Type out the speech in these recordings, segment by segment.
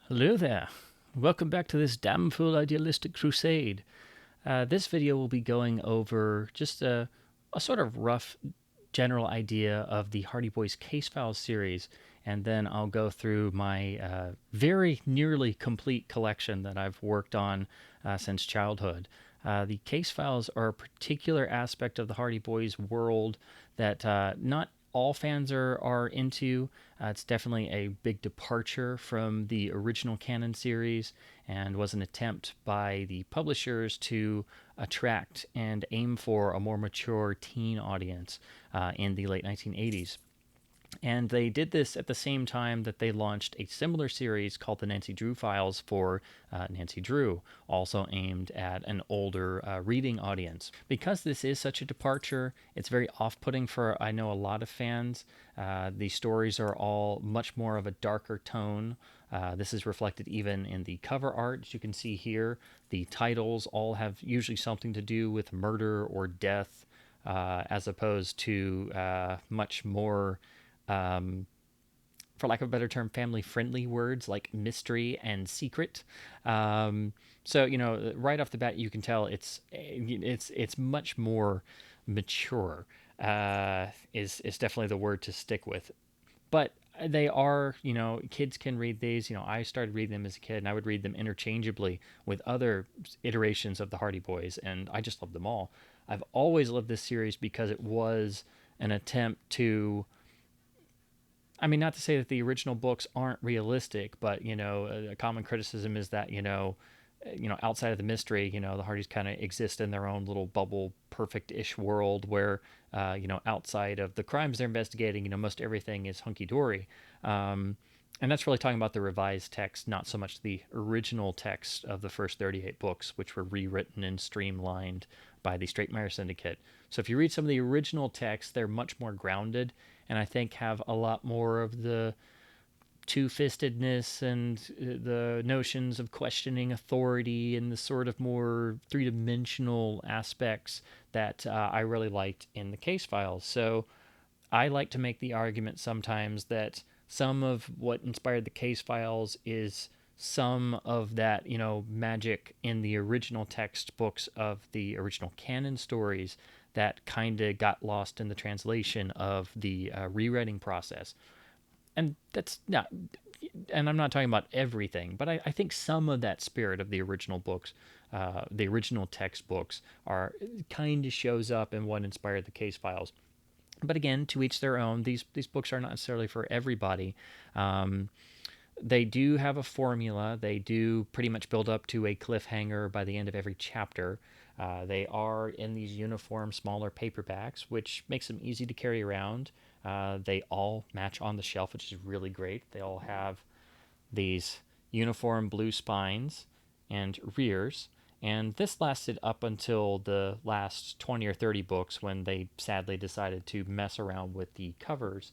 Hello there. Welcome back to this damn fool idealistic crusade. This video will be going over just a sort of rough general idea of the Hardy Boys Casefiles series, and then I'll go through my very nearly complete collection that I've worked on since childhood. The Casefiles are a particular aspect of the Hardy Boys world that not all fans are into. It's definitely a big departure from the original canon series and was an attempt by the publishers to attract and aim for a more mature teen audience in the late 1980s. And they did this at the same time that they launched a similar series called the Nancy Drew Files for Nancy Drew, also aimed at an older reading audience. Because this is such a departure, it's very off putting for, I know, a lot of fans. The stories are all much more of a darker tone. This is reflected even in the cover art. As you can see here, the titles all have usually something to do with murder or death, as opposed to much more for lack of a better term, family-friendly words like mystery and secret. So right off the bat, you can tell it's much more mature. Is definitely the word to stick with. But they are, kids can read these. I started reading them as a kid, and I would read them interchangeably with other iterations of the Hardy Boys, and I just loved them all. I've always loved this series because it was an attempt to, I mean, not to say that the original books aren't realistic, but a common criticism is that outside of the mystery, the Hardys kind of exist in their own little bubble, perfect-ish world where, outside of the crimes they're investigating, most everything is hunky dory. And that's really talking about the revised text, not so much the original text of the first 38 books, which were rewritten and streamlined by the Straightmeyer Syndicate. So if you read some of the original texts, they're much more grounded, and I think have a lot more of the two-fistedness and the notions of questioning authority and the sort of more three-dimensional aspects that I really liked in the case files. So I like to make the argument sometimes that some of what inspired the case files is some of that, magic in the original textbooks of the original canon stories that kind of got lost in the translation of the rewriting process. And that's not, and I'm not talking about everything, but I think some of that spirit of the original books, the original textbooks, are kind of shows up in what inspired the case files. But again, to each their own. These books are not necessarily for everybody. They do have a formula. They do pretty much build up to a cliffhanger by the end of every chapter. They are in these uniform, smaller paperbacks, which makes them easy to carry around. They all match on the shelf, which is really great. They all have these uniform blue spines and rears. And this lasted up until the last 20 or 30 books when they sadly decided to mess around with the covers,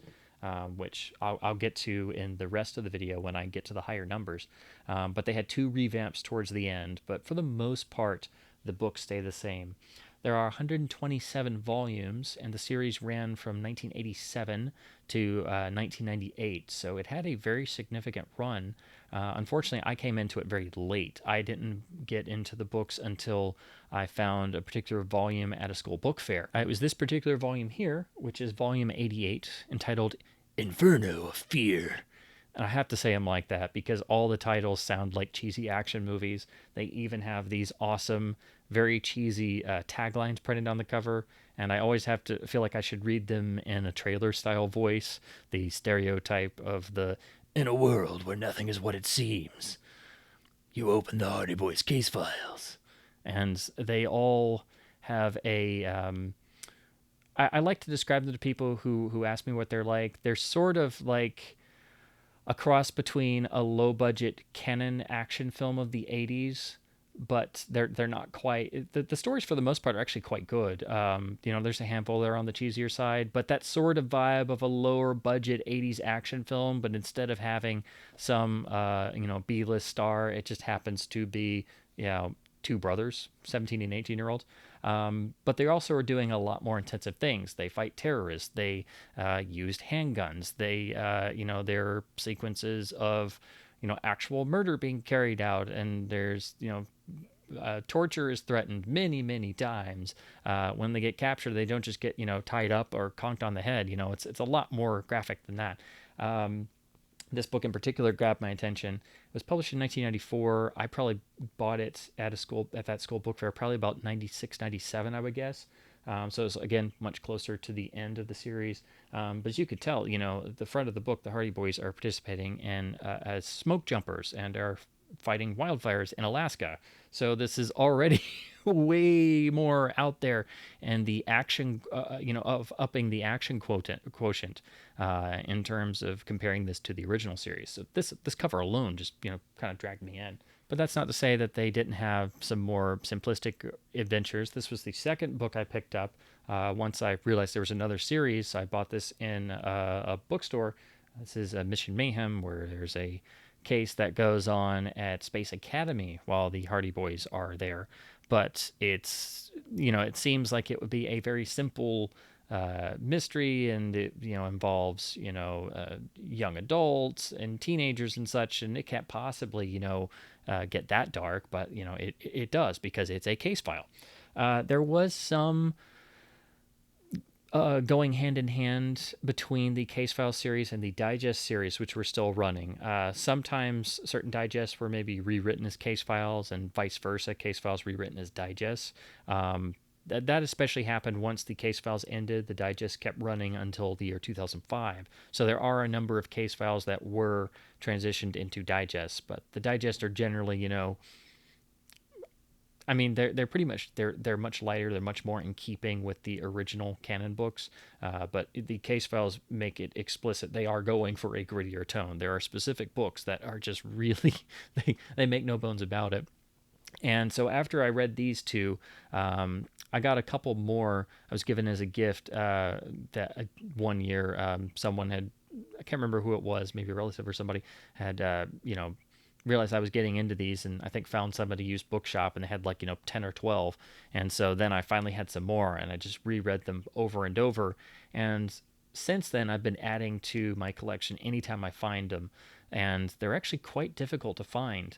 which I'll get to in the rest of the video when I get to the higher numbers. But they had two revamps towards the end, but for the most part, the books stay the same. There are 127 volumes, and the series ran from 1987 to 1998, so it had a very significant run. Unfortunately, I came into it very late. I didn't get into the books until I found a particular volume at a school book fair. It was this particular volume here, which is volume 88, entitled Inferno of Fear. And I have to say I'm like that because all the titles sound like cheesy action movies. They even have these awesome, very cheesy taglines printed on the cover, and I always have to feel like I should read them in a trailer-style voice, the stereotype of the "in a world where nothing is what it seems, you open the Hardy Boys case files." And they all have a... I like to describe them to people who ask me what they're like. They're sort of like a cross between a low budget canon action film of the 80s, but they're not quite. The stories for the most part are actually quite good. There's a handful that are on the cheesier side, but that sort of vibe of a lower budget 80s action film, but instead of having some B-list star, it just happens to be two brothers, 17 and 18-year-olds. But they also are doing a lot more intensive things. They fight terrorists. They used handguns. They, there are sequences of actual murder being carried out, and there's torture is threatened many, many times. When they get captured, they don't just get tied up or conked on the head. It's a lot more graphic than that. This book in particular grabbed my attention. It was published in 1994. I probably bought it at that school book fair, probably about 96, 97, I would guess. So it's again much closer to the end of the series. But as you could tell, at the front of the book, the Hardy Boys are participating in as smoke jumpers and are fighting wildfires in Alaska. So this is already way more out there, and the action, of upping the action quotient in terms of comparing this to the original series. So this cover alone just kind of dragged me in. But that's not to say that they didn't have some more simplistic adventures. This was the second book I picked up. Once I realized there was another series, I bought this in a bookstore. This is Mission Mayhem, where there's a case that goes on at Space Academy while the Hardy Boys are there. But it seems like it would be a very simple mystery, and it involves young adults and teenagers and such, and it can't possibly get that dark, but it does, because it's a case file. There was some going hand in hand between the Case File series and the Digest series, which were still running. Sometimes certain digests were maybe rewritten as Case Files, and vice versa, Case Files rewritten as digests. That especially happened once the Case Files ended. The digest kept running until the year 2005. So there are a number of Case Files that were transitioned into digests, but the digests are generally, I mean, they're pretty much they're much lighter. They're much more in keeping with the original canon books. But the Case Files make it explicit they are going for a grittier tone. There are specific books that are just really they make no bones about it. And so after I read these two, I got a couple more. I was given as a gift that one year someone had, I can't remember who it was, maybe a relative or somebody had realized I was getting into these, and I think found somebody used bookshop, and they had 10 or 12. And so then I finally had some more, and I just reread them over and over. And since then I've been adding to my collection anytime I find them, and they're actually quite difficult to find.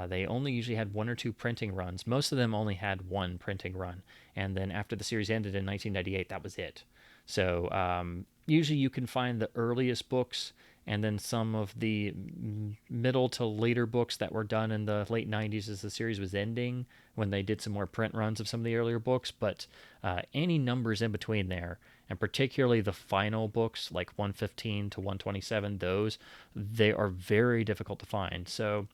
They only usually had one or two printing runs. Most of them only had one printing run, and then after the series ended in 1998, that was it. So usually you can find the earliest books, and then some of the middle to later books that were done in the late 90s as the series was ending, when they did some more print runs of some of the earlier books. But any numbers in between there, and particularly the final books like 115 to 127, they are very difficult to find. So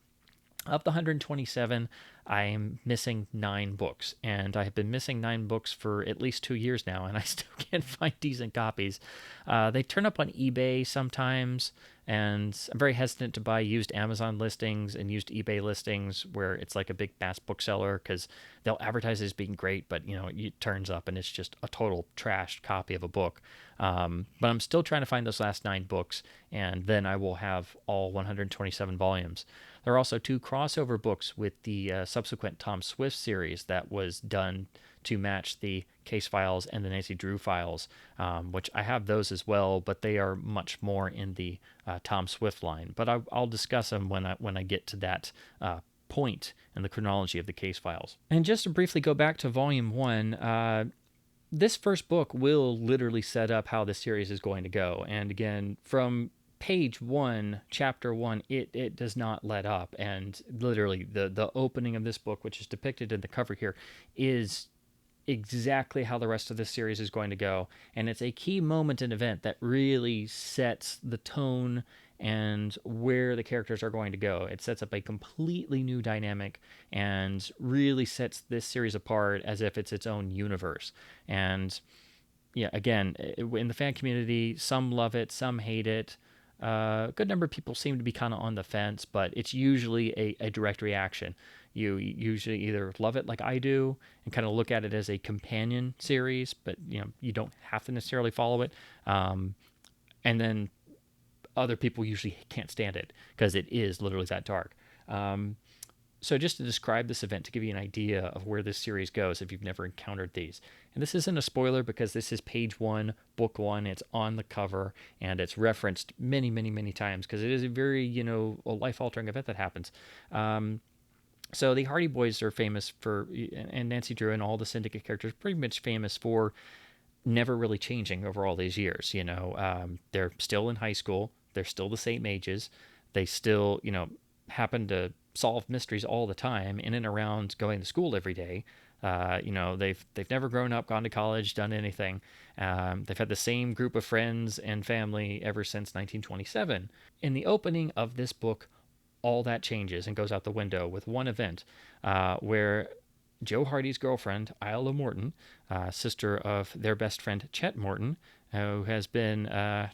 of the 127, I am missing 9 books, and I have been missing 9 books for at least 2 years now, and I still can't find decent copies. They turn up on eBay sometimes, and I'm very hesitant to buy used Amazon listings and used eBay listings where it's like a big mass bookseller, because they'll advertise it as being great, but it turns up and it's just a total trashed copy of a book. But I'm still trying to find those last 9 books, and then I will have all 127 volumes. There are also 2 crossover books with the subsequent Tom Swift series that was done to match the Case Files and the Nancy Drew files, which I have those as well, but they are much more in the Tom Swift line. But I'll discuss them when I get to that point in the chronology of the Case Files. And just to briefly go back to Volume 1, this first book will literally set up how the series is going to go. And again, from page 1, chapter 1, it does not let up. And literally the opening of this book, which is depicted in the cover here, is exactly how the rest of this series is going to go. And it's a key moment and event that really sets the tone and where the characters are going to go. It sets up a completely new dynamic and really sets this series apart as if it's its own universe. And yeah, again, in the fan community, some love it, some hate it. A good number of people seem to be kind of on the fence, but it's usually a direct reaction. You usually either love it like I do and kind of look at it as a companion series, but you don't have to necessarily follow it. And then other people usually can't stand it because it is literally that dark. So, just to describe this event to give you an idea of where this series goes if you've never encountered these. And this isn't a spoiler because this is page one, book one. It's on the cover and it's referenced many, many, many times because it is a very, a life altering event that happens. So, the Hardy Boys are famous for, and Nancy Drew and all the Syndicate characters, pretty much famous for never really changing over all these years. They're still in high school, they're still the same ages, they still, happen to solve mysteries all the time in and around going to school every day. They've never grown up, gone to college, done anything. They've had the same group of friends and family ever since 1927. In the opening of this book, all that changes and goes out the window with one event where Joe Hardy's girlfriend, Isla Morton, sister of their best friend, Chet Morton, who has been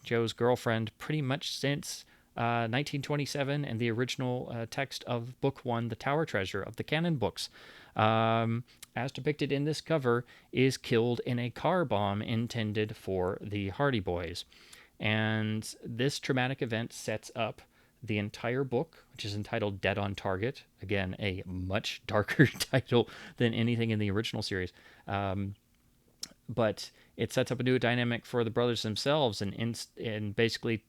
Joe's girlfriend pretty much since 1927 and the original text of Book One, The Tower Treasure of the canon books, as depicted in this cover, is killed in a car bomb intended for the Hardy Boys. And this traumatic event sets up the entire book, which is entitled Dead on Target. Again, a much darker title than anything in the original series. But it sets up a new dynamic for the brothers themselves and basically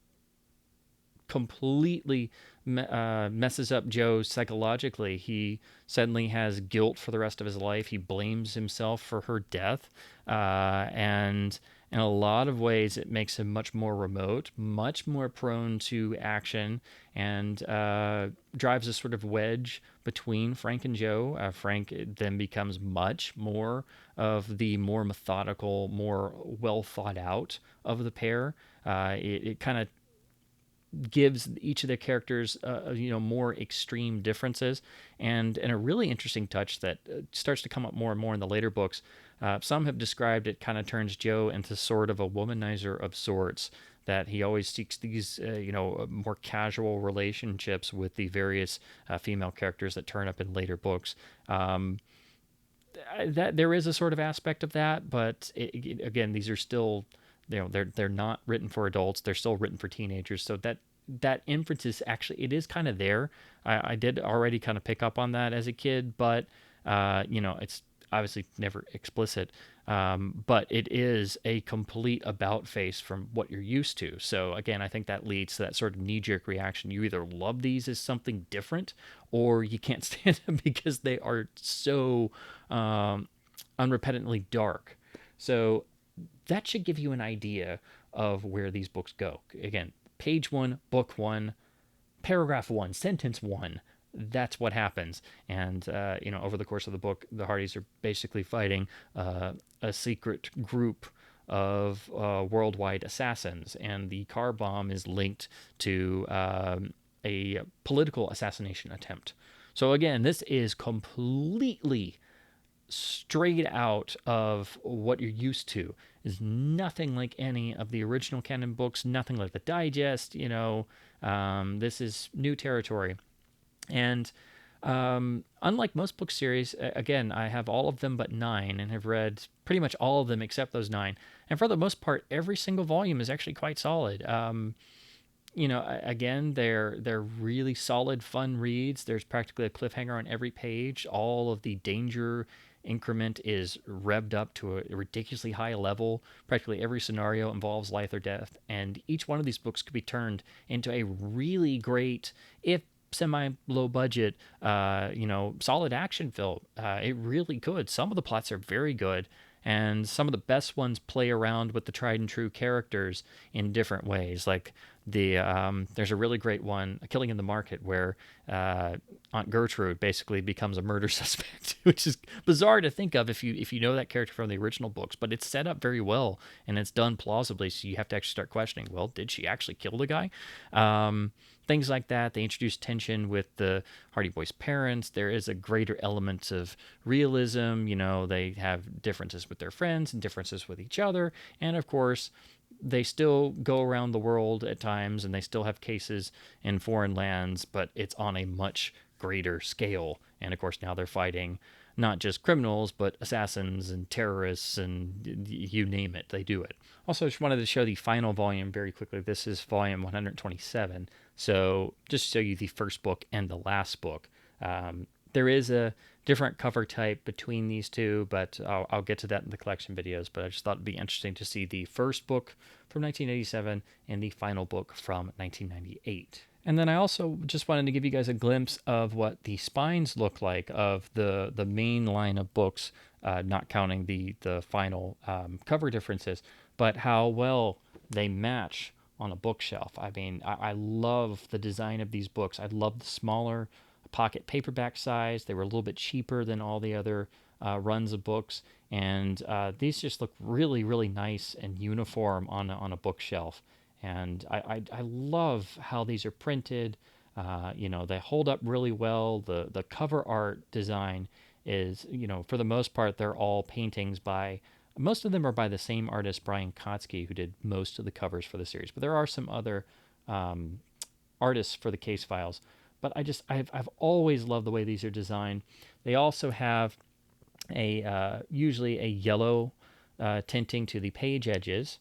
completely messes up Joe psychologically. He suddenly has guilt for the rest of his life. He blames himself for her death. And in a lot of ways, it makes him much more remote, much more prone to action, and drives a sort of wedge between Frank and Joe. Frank then becomes much more of the more methodical, more well thought out of the pair. It kind of gives each of their characters more extreme differences, and a really interesting touch that starts to come up more and more in the later books. Some have described it kind of turns Joe into sort of a womanizer of sorts, that he always seeks these more casual relationships with the various female characters that turn up in later books. That there is a sort of aspect of that, but again, these are still, they're not written for adults. They're still written for teenagers. So that inference is actually, it is kind of there. I did already kind of pick up on that as a kid, but it's obviously never explicit. But it is a complete about face from what you're used to. So again, I think that leads to that sort of knee-jerk reaction. You either love these as something different, or you can't stand them because they are so unrepentantly dark. So that should give you an idea of where these books go. Again, page one, book one, paragraph one, sentence one. That's what happens. And, over the course of the book, the Hardys are basically fighting a secret group of worldwide assassins. And the car bomb is linked to a political assassination attempt. So, again, this is completely straight out of what you're used to. Is nothing like any of the original canon books, nothing like the digest. This is new territory. And unlike most book series, again, I have all of them but 9 and have read pretty much all of them except those 9. And for the most part, every single volume is actually quite solid. Again, they're really solid, fun reads. There's practically a cliffhanger on every page. All of the danger increment is revved up to a ridiculously high level. Practically every scenario involves life or death, and each one of these books could be turned into a really great, if semi low budget, solid action film. It really could. Some of the plots are very good, and some of the best ones play around with the tried and true characters in different ways. Like there's a really great one, A Killing in the Market, where Aunt Gertrude basically becomes a murder suspect, which is bizarre to think of if you know that character from the original books. But it's set up very well and it's done plausibly, so you have to actually start questioning, well, did she actually kill the guy? Things like that. They introduce tension with the Hardy Boys' parents. There is a greater element of realism. They have differences with their friends and differences with each other. And of course, they still go around the world at times and they still have cases in foreign lands, but it's on a much greater scale. And of course, now they're fighting not just criminals, but assassins and terrorists and you name it, they do it. Also, I just wanted to show the final volume very quickly. This is volume 127. So just to show you the first book and the last book. There is a different cover type between these two, but I'll get to that in the collection videos. But I just thought it'd be interesting to see the first book from 1987 and the final book from 1998. And then I also just wanted to give you guys a glimpse of what the spines look like of the main line of books, not counting the final cover differences, but how well they match on a bookshelf. I mean, I love the design of these books. I love the smaller pocket paperback size. They were a little bit cheaper than all the other runs of books, and these just look really, really nice and uniform on a bookshelf. And I love how these are printed. They hold up really well. The cover art design is, for the most part, they're all paintings by, most of them are by the same artist, Brian Kotsky, who did most of the covers for the series. But there are some other artists for the case files. But I've always loved the way these are designed. They also have usually a yellow tinting to the page edges.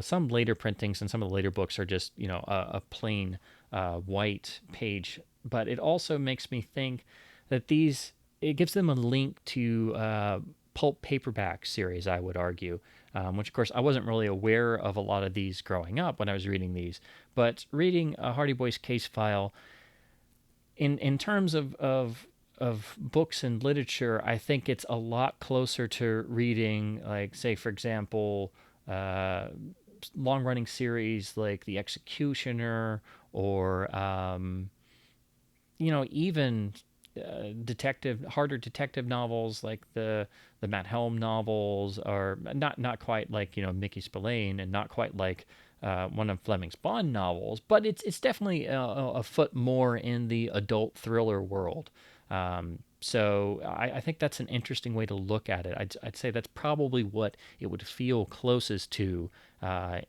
Some later printings and some of the later books are just, a plain white page. But it also makes me think that it gives them a link to pulp paperback series, I would argue, which, of course, I wasn't really aware of a lot of these growing up when I was reading these. But reading a Hardy Boys case file, in terms of books and literature, I think it's a lot closer to reading, like, say, for example, long-running series like The Executioner, or even harder detective novels like the Matt Helm novels, or not quite like Mickey Spillane, and not quite like one of Fleming's Bond novels, but it's definitely a foot more in the adult thriller world. So I think that's an interesting way to look at it. I'd say that's probably what it would feel closest to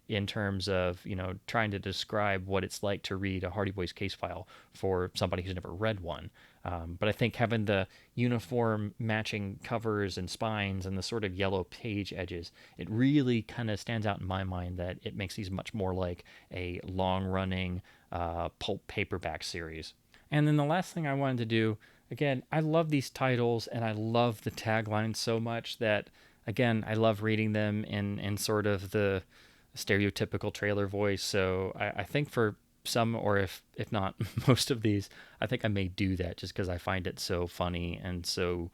in terms of, trying to describe what it's like to read a Hardy Boys case file for somebody who's never read one. But I think having the uniform matching covers and spines and the sort of yellow page edges, it really kind of stands out in my mind that it makes these much more like a long-running pulp paperback series. And then the last thing I wanted to do, again, I love these titles and I love the taglines so much that, again, I love reading them in sort of the stereotypical trailer voice. So I think for some, or if not most of these, I think I may do that just because I find it so funny and so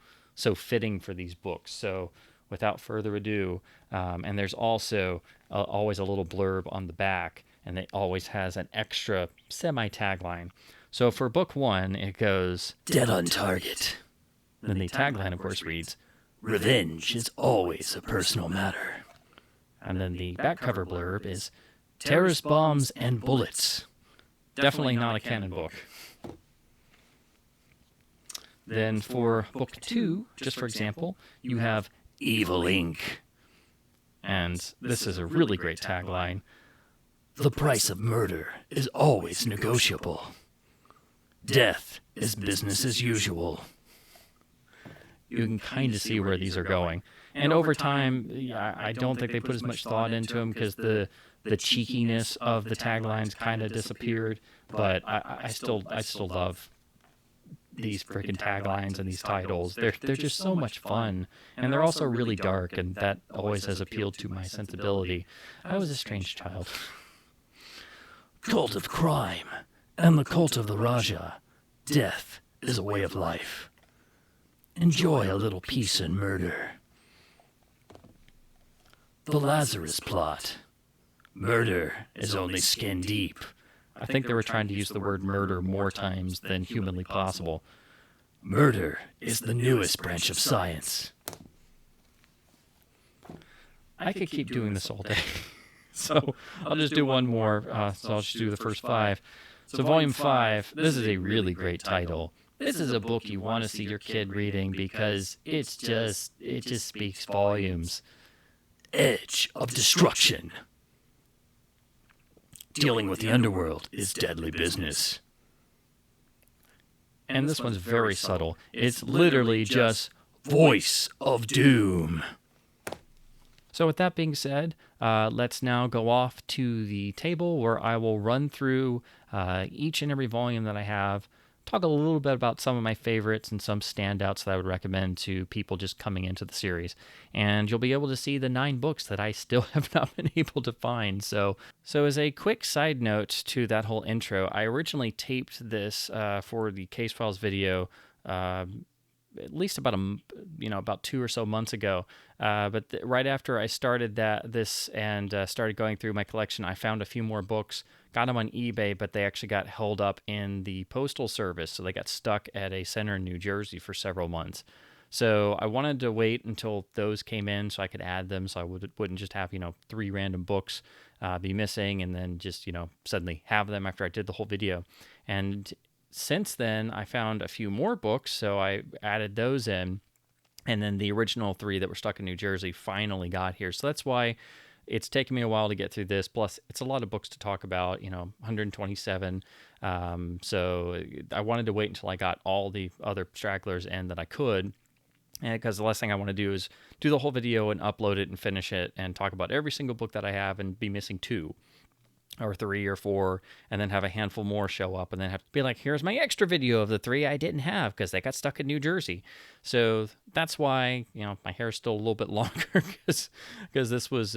fitting for these books. So without further ado, and there's also always a little blurb on the back, and it always has an extra semi-tagline. So for book one, it goes, "Dead on target." Then the tagline, of course, reads, "Revenge is always a personal matter." And then the back cover blurb is, "Terrorist bombs and bullets." Definitely not a canon book. Then for book two, just for example, you have Evil Inc. And this is a really great tagline. "The price of murder is always negotiable. Death is business as usual." You can kind of see where these are going. And over time, I don't think they put as much thought into them because the cheekiness of the taglines kind of disappeared. But I still love these freaking taglines and these titles. They're just so much fun, and they're also really dark, and that always has appealed to my sensibility. I was a strange child. "Cult of crime and the cult of the Raja. Death is a way of life. Enjoy a little peace and murder. The Lazarus plot. Murder is only skin deep." I think they were trying to use the word murder more times than humanly possible. "Murder is the newest branch of science." I could keep doing this all day. So I'll just do one more. So I'll just do the first five. So volume 5, this is a really great title. This is a book you want to see your kid reading because it just speaks volumes. Edge of Destruction. Dealing with the underworld is deadly business. And this one's very subtle. It's literally just Voice of Doom. So with that being said, let's now go off to the table where I will run through each and every volume that I have, talk a little bit about some of my favorites and some standouts that I would recommend to people just coming into the series. And you'll be able to see the 9 books that I still have not been able to find. So as a quick side note to that whole intro, I originally taped this for the Case Files video at least about 2 or so months ago. But right after I started this and started going through my collection, I found a few more books, got them on eBay, but they actually got held up in the postal service, so they got stuck at a center in New Jersey for several months. So I wanted to wait until those came in so I could add them, so I wouldn't just have 3 random books be missing and then just suddenly have them after I did the whole video. And since then, I found a few more books, so I added those in. And then the original 3 that were stuck in New Jersey finally got here. So that's why it's taken me a while to get through this. Plus, it's a lot of books to talk about, 127. So I wanted to wait until I got all the other stragglers in that I could. And because the last thing I want to do is do the whole video and upload it and finish it and talk about every single book that I have and be missing 2 or 3 or 4, and then have a handful more show up, and then have to be like, here's my extra video of the 3 I didn't have because they got stuck in New Jersey. So that's why my hair's still a little bit longer because this was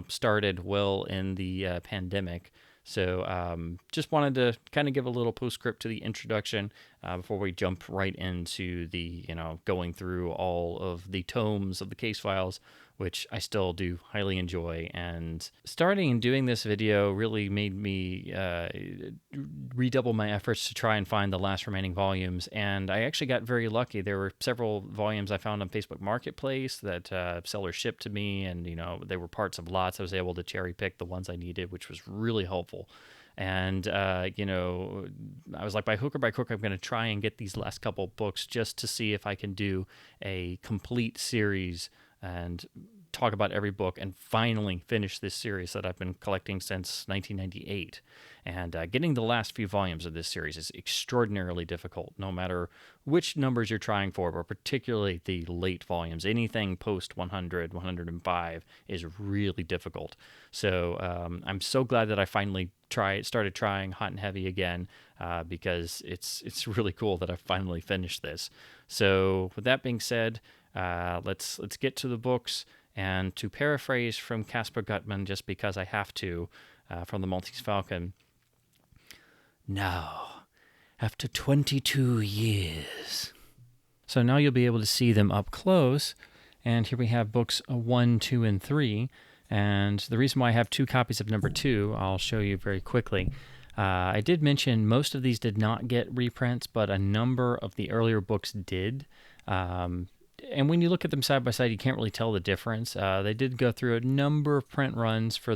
started well in the pandemic. So just wanted to kind of give a little postscript to the introduction before we jump right into the going through all of the tomes of the case files, which I still do highly enjoy. And starting and doing this video really made me redouble my efforts to try and find the last remaining volumes. And I actually got very lucky. There were several volumes I found on Facebook Marketplace that sellers shipped to me, and they were parts of lots. I was able to cherry pick the ones I needed, which was really helpful. And I was like, by hook or by crook, I'm going to try and get these last couple books just to see if I can do a complete series and talk about every book and finally finish this series that I've been collecting since 1998. And getting the last few volumes of this series is extraordinarily difficult, no matter which numbers you're trying for, but particularly the late volumes. Anything post 100, 105 is really difficult. So I'm so glad that I finally started trying Hot and Heavy again, because it's really cool that I finally finished this. So with that being said, let's get to the books. And to paraphrase from Caspar Gutman, just because I have to, from the Maltese Falcon, now, after 22 years. So now you'll be able to see them up close. And here we have books 1, 2, and 3. And the reason why I have 2 copies of number 2, I'll show you very quickly. I did mention most of these did not get reprints, but a number of the earlier books did. And when you look at them side by side, you can't really tell the difference. They did go through a number of print runs for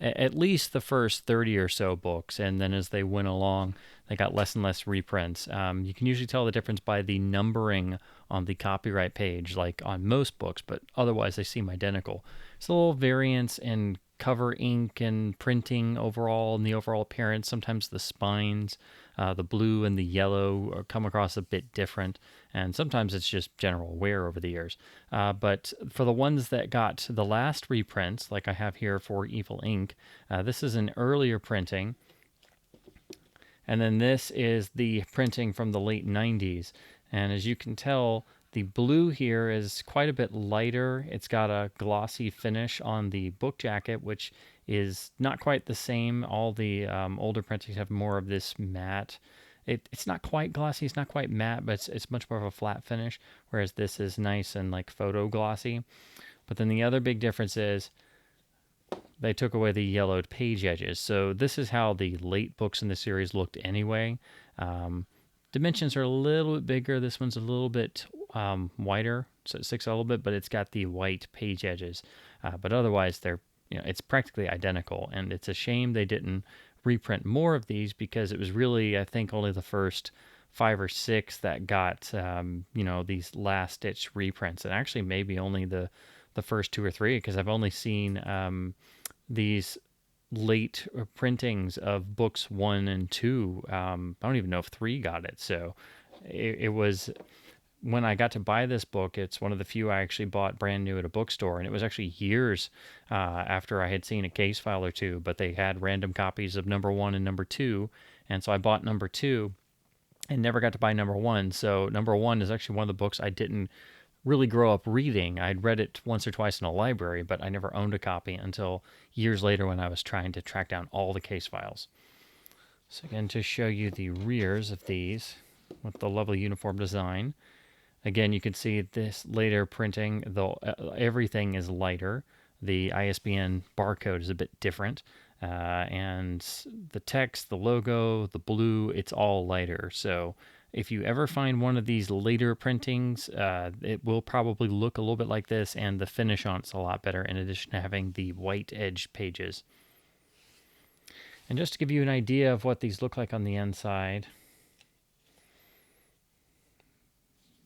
at least the first 30 or so books, and then as they went along, they got less and less reprints. You can usually tell the difference by the numbering on the copyright page, like on most books, but otherwise they seem identical. It's a little variance in cover ink and printing overall, and the overall appearance. Sometimes the spines, the blue and the yellow, come across a bit different, and sometimes it's just general wear over the years. But for the ones that got the last reprints, like I have here for Evil Ink, this is an earlier printing, and then this is the printing from the late 90s. And as you can tell, the blue here is quite a bit lighter. It's got a glossy finish on the book jacket, which is not quite the same. All the older printings have more of this matte. It's not quite glossy, it's not quite matte, but it's much more of a flat finish, whereas this is nice and like photo glossy. But then the other big difference is they took away the yellowed page edges. So this is how the late books in the series looked anyway. Dimensions are a little bit bigger. This one's a little bit wider, so it sticks a little bit, but it's got the white page edges. But otherwise, it's practically identical, and it's a shame they didn't reprint more of these, because it was really, I think, only the first 5 or 6 that got these last ditch reprints, and actually maybe only the first 2 or 3, because I've only seen these late printings of books 1 and 2. I don't even know if 3 got it. So it was, when I got to buy this book, it's one of the few I actually bought brand new at a bookstore, and it was actually years after I had seen a case file or 2, but they had random copies of number 1 and number 2, and so I bought number 2. and never got to buy number one. So number one is actually one of the books I didn't really grow up reading. I'd read it once or twice in a library, but I never owned a copy until years later when I was trying to track down all the case files. So again, to show you the rears of these with the lovely uniform design. Again, you can see this later printing, though everything is lighter. The ISBN barcode is a bit different. And the text, the logo, the blue, it's all lighter. So if you ever find one of these later printings, it will probably look a little bit like this, and the finish on it's a lot better in addition to having the white edge pages. And just to give you an idea of what these look like on the inside,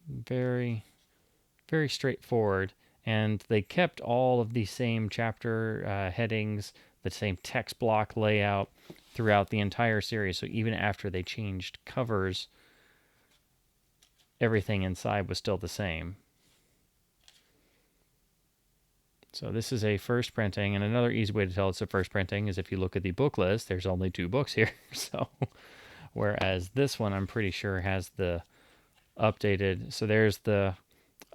very, very straightforward. And they kept all of the same chapter headings, the same text block layout throughout the entire series. So even after they changed covers, everything inside was still the same. So this is a first printing, and another easy way to tell it's a first printing is if you look at the book list, there's only 2 books here. So whereas this one I'm pretty sure has the updated, so there's the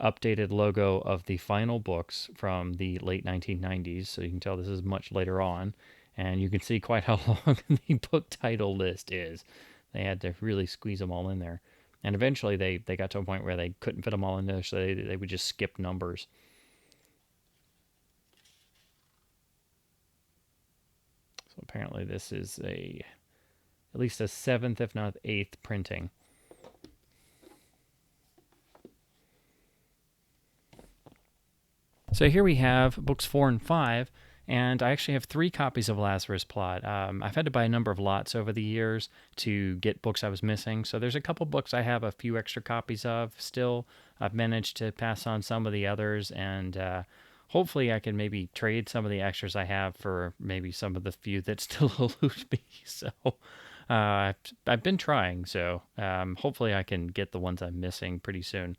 updated logo of the final books from the late 1990s. So you can tell this is much later on, and you can see quite how long the book title list is. They had to really squeeze them all in there. And eventually they got to a point where they couldn't fit them all in there, so they would just skip numbers. So apparently this is at least a 7th, if not 8th printing. So here we have books 4 and 5, and I actually have 3 copies of Lazarus Plot. I've had to buy a number of lots over the years to get books I was missing. So there's a couple books I have a few extra copies of still. I've managed to pass on some of the others, and hopefully I can maybe trade some of the extras I have for maybe some of the few that still elude me. So I've been trying, so hopefully I can get the ones I'm missing pretty soon.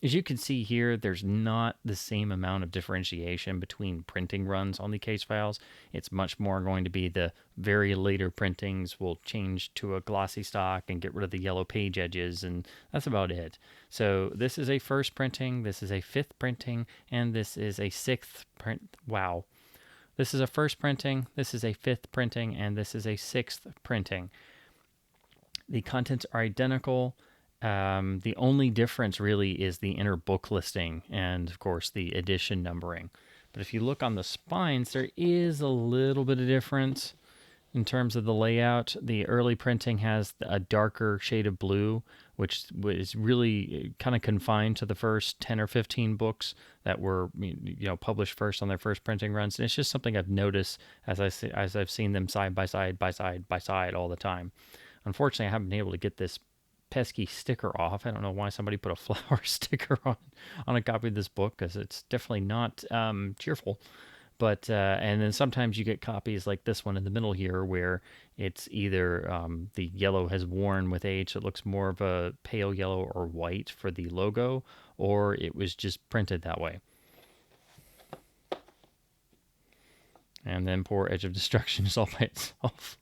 As you can see here, there's not the same amount of differentiation between printing runs on the case files. It's much more going to be the very later printings will change to a glossy stock and get rid of the yellow page edges, and that's about it. So this is a first printing, this is a 5th printing, and this is a 6th print. Wow. This is a first printing, this is a 5th printing, and this is a 6th printing. The contents are identical. The only difference really is the inner book listing and, of course, the edition numbering. But if you look on the spines, there is a little bit of difference in terms of the layout. The early printing has a darker shade of blue, which was really kind of confined to the first 10 or 15 books that were published first on their first printing runs. And it's just something I've noticed as I've seen them side by side all the time. Unfortunately, I haven't been able to get this pesky sticker off. I don't know why somebody put a flower sticker on a copy of this book, because it's definitely not cheerful. But and then sometimes you get copies like this one in the middle here where it's either the yellow has worn with age, so it looks more of a pale yellow or white for the logo, or it was just printed that way. And then poor Edge of Destruction is all by itself.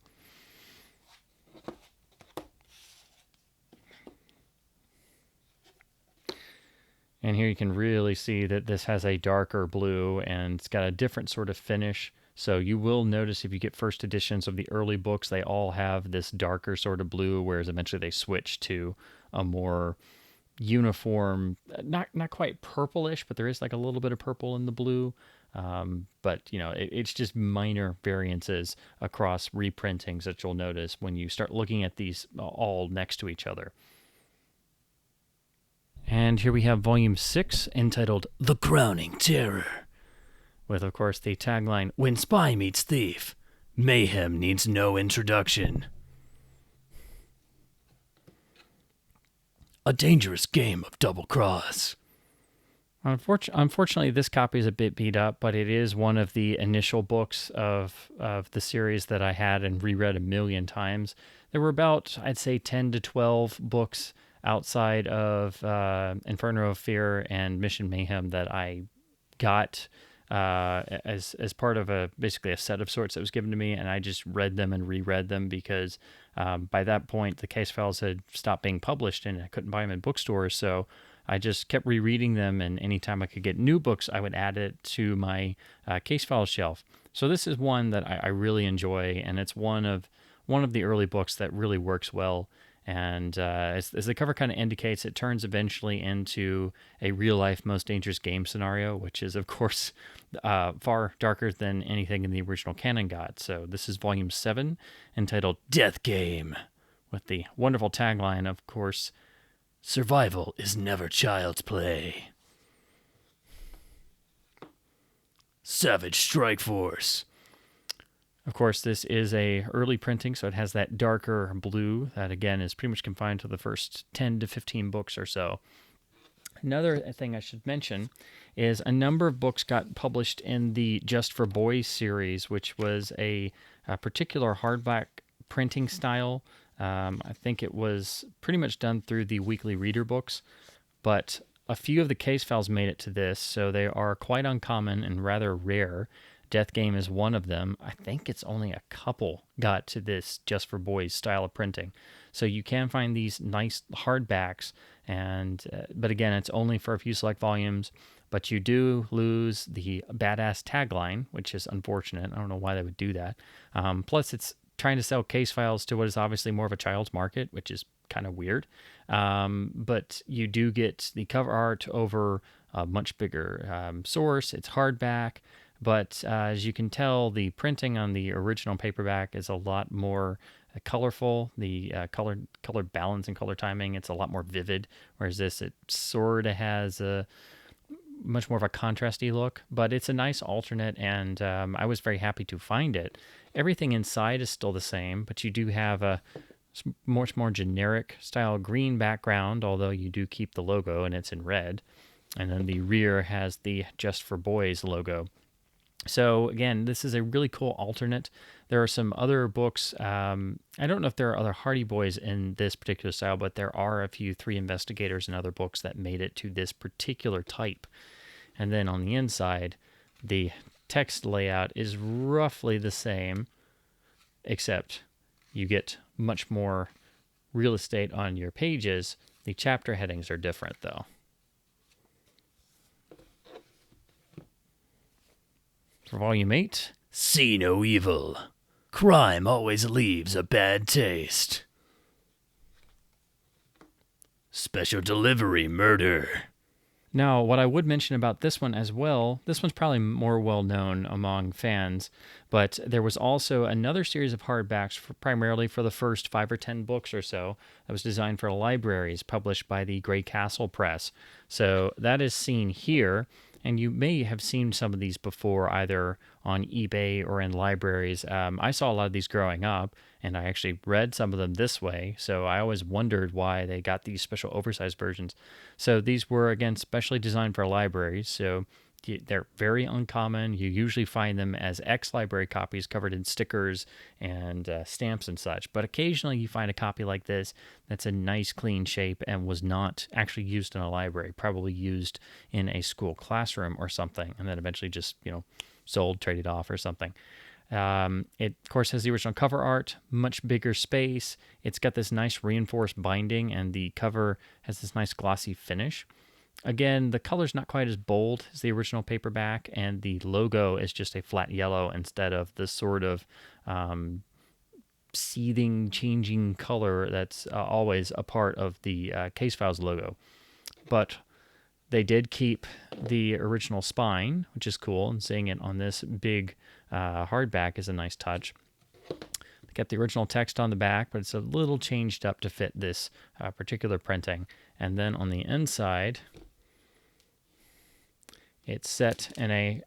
And here you can really see that this has a darker blue and it's got a different sort of finish. So you will notice if you get first editions of the early books, they all have this darker sort of blue, whereas eventually they switch to a more uniform, not quite purplish, but there is like a little bit of purple in the blue. But it's just minor variances across reprintings that you'll notice when you start looking at these all next to each other. And here we have Volume 6, entitled The Crowning Terror, with, of course, the tagline, "When Spy Meets Thief, Mayhem Needs No Introduction." A dangerous game of double cross. Unfortunately, this copy is a bit beat up, but it is one of the initial books of the series that I had and reread a million times. There were about, I'd say, 10 to 12 books outside of Inferno of Fear and Mission Mayhem that I got as part of basically a set of sorts that was given to me, and I just read them and reread them because By that point, the case files had stopped being published and I couldn't buy them in bookstores. So I just kept rereading them, and anytime I could get new books, I would add it to my case file shelf. So this is one that I really enjoy, and it's one of the early books that really works well. And as the cover kind of indicates, it turns eventually into a real life most dangerous game scenario, which is, of course, far darker than anything in the original canon got. So this is volume 7, entitled Death Game, with the wonderful tagline, of course, "Survival is never child's play." Savage Strike Force. Of course, this is a early printing, so it has that darker blue that, again, is pretty much confined to the first 10 to 15 books or so. Another thing I should mention is a number of books got published in the Just for Boys series, which was a particular hardback printing style. I think it was pretty much done through the weekly reader books, but a few of the case files made it to this, so they are quite uncommon and rather rare. Death Game is one of them. I think it's only a couple got to this Just for Boys style of printing. So you can find these nice hardbacks, and but again, it's only for a few select volumes. But you do lose the badass tagline, which is unfortunate. I don't know why they would do that. Plus, it's trying to sell case files to what is obviously more of a child's market, which is kind of weird. But you do get the cover art over a much bigger source. It's hardback. But as you can tell, the printing on the original paperback is a lot more colorful. The color balance and color timing, it's a lot more vivid. Whereas this, it sort of has a much more of a contrasty look. But it's a nice alternate, and I was very happy to find it. Everything inside is still the same, but you do have a much more generic style green background, although you do keep the logo and it's in red. And then the rear has the Just for Boys logo. So again, this is a really cool alternate. There are some other books. I don't know if there are other Hardy Boys in this particular style, but there are a few Three Investigators and other books that made it to this particular type. And then on the inside, the text layout is roughly the same, except you get much more real estate on your pages. The chapter headings are different, though. For Volume 8, See No Evil. Crime always leaves a bad taste. Special Delivery Murder. Now, what I would mention about this one as well, this one's probably more well-known among fans, but there was also another series of hardbacks primarily for the first 5 or 10 books or so that was designed for libraries, published by the Grey Castle Press. So that is seen here. And you may have seen some of these before, either on eBay or in libraries. I saw a lot of these growing up, and I actually read some of them this way. So I always wondered why they got these special oversized versions. So these were, again, specially designed for libraries. So they're very uncommon. You usually find them as ex-library copies covered in stickers and stamps and such. But occasionally you find a copy like this that's a nice, clean shape and was not actually used in a library, probably used in a school classroom or something, and then eventually just, sold, traded off or something. It, of course, has the original cover art, much bigger space. It's got this nice reinforced binding, and the cover has this nice glossy finish. Again, the color's not quite as bold as the original paperback, and the logo is just a flat yellow instead of the sort of seething, changing color that's always a part of the Case Files logo. But they did keep the original spine, which is cool, and seeing it on this big hardback is a nice touch. They kept the original text on the back, but it's a little changed up to fit this particular printing. And then on the inside, it's set in a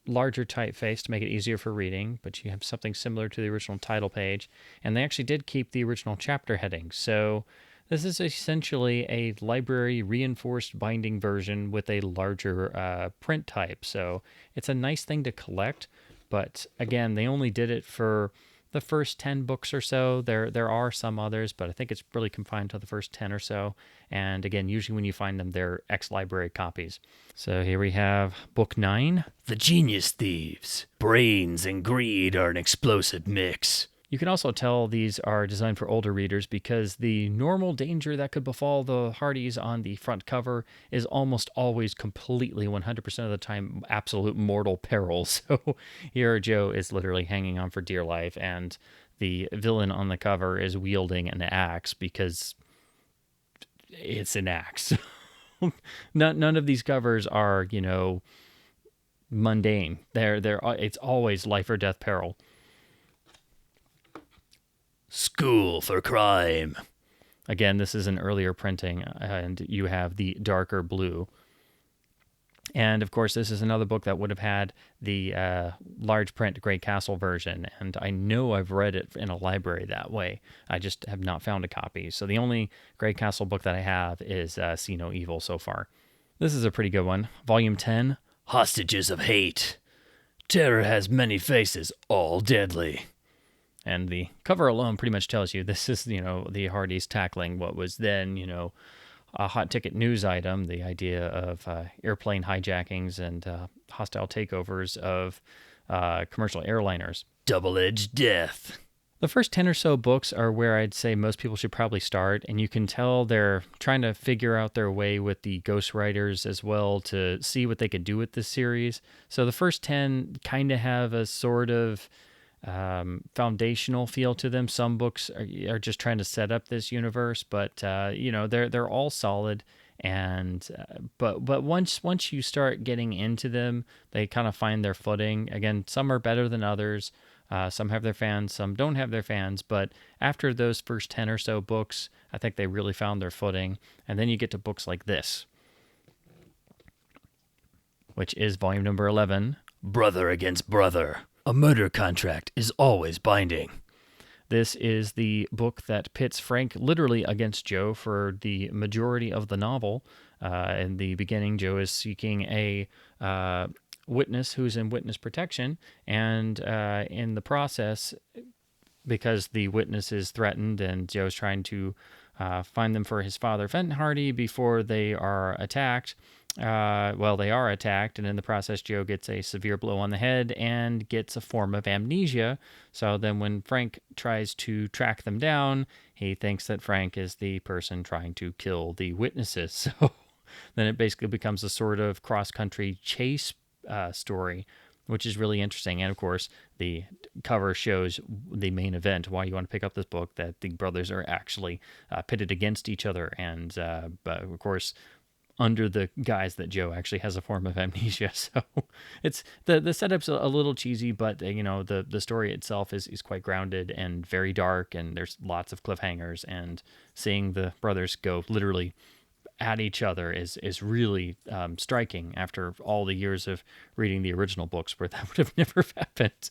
larger typeface to make it easier for reading, but you have something similar to the original title page. And they actually did keep the original chapter heading. So this is essentially a library reinforced binding version with a larger print type. So it's a nice thing to collect. But again, they only did it for the first 10 books or so. There are some others, but I think it's really confined to the first 10 or so. And again, usually when you find them, they're ex-library copies. So here we have Book 9, The Genius Thieves. Brains and greed are an explosive mix. You can also tell these are designed for older readers because the normal danger that could befall the Hardys on the front cover is almost always completely 100% of the time absolute mortal peril. So here Joe is literally hanging on for dear life, and the villain on the cover is wielding an axe because it's an axe. None of these covers are, mundane. It's always life or death peril. School for Crime. Again, this is an earlier printing, and you have the darker blue. And of course, this is another book that would have had the large print Grey Castle version, and I know I've read it in a library that way. I just have not found a copy. So the only Grey Castle book that I have is See No Evil so far. This is a pretty good one. Volume 10, Hostages of Hate. Terror has many faces, all deadly. And the cover alone pretty much tells you this is, the Hardys tackling what was then, a hot ticket news item, the idea of airplane hijackings and hostile takeovers of commercial airliners. Double-edged death. The first 10 or so books are where I'd say most people should probably start, and you can tell they're trying to figure out their way with the ghostwriters as well to see what they could do with this series. So the first 10 kind of have a sort of foundational feel to them. Some books are just trying to set up this universe, but they're all solid. And but once you start getting into them, they kind of find their footing. Again, some are better than others. Some have their fans, some don't have their fans. But after those first 10 or so books, I think they really found their footing. And then you get to books like this, which is volume number 11, Brother Against Brother. A murder contract is always binding. This is the book that pits Frank literally against Joe for the majority of the novel. In the beginning, Joe is seeking a witness who's in witness protection, and in the process, because the witness is threatened and Joe's trying to find them for his father, Fenton Hardy, before they are attacked. They are attacked, and in the process, Joe gets a severe blow on the head and gets a form of amnesia. So then when Frank tries to track them down, he thinks that Frank is the person trying to kill the witnesses. So then it basically becomes a sort of cross-country chase story, which is really interesting. And of course, the cover shows the main event, why you want to pick up this book, that the brothers are actually pitted against each other. And but of course, under the guise that Joe actually has a form of amnesia. So it's the setup's a little cheesy, but the story itself is quite grounded and very dark, and there's lots of cliffhangers, and seeing the brothers go literally at each other is really striking after all the years of reading the original books where that would have never happened.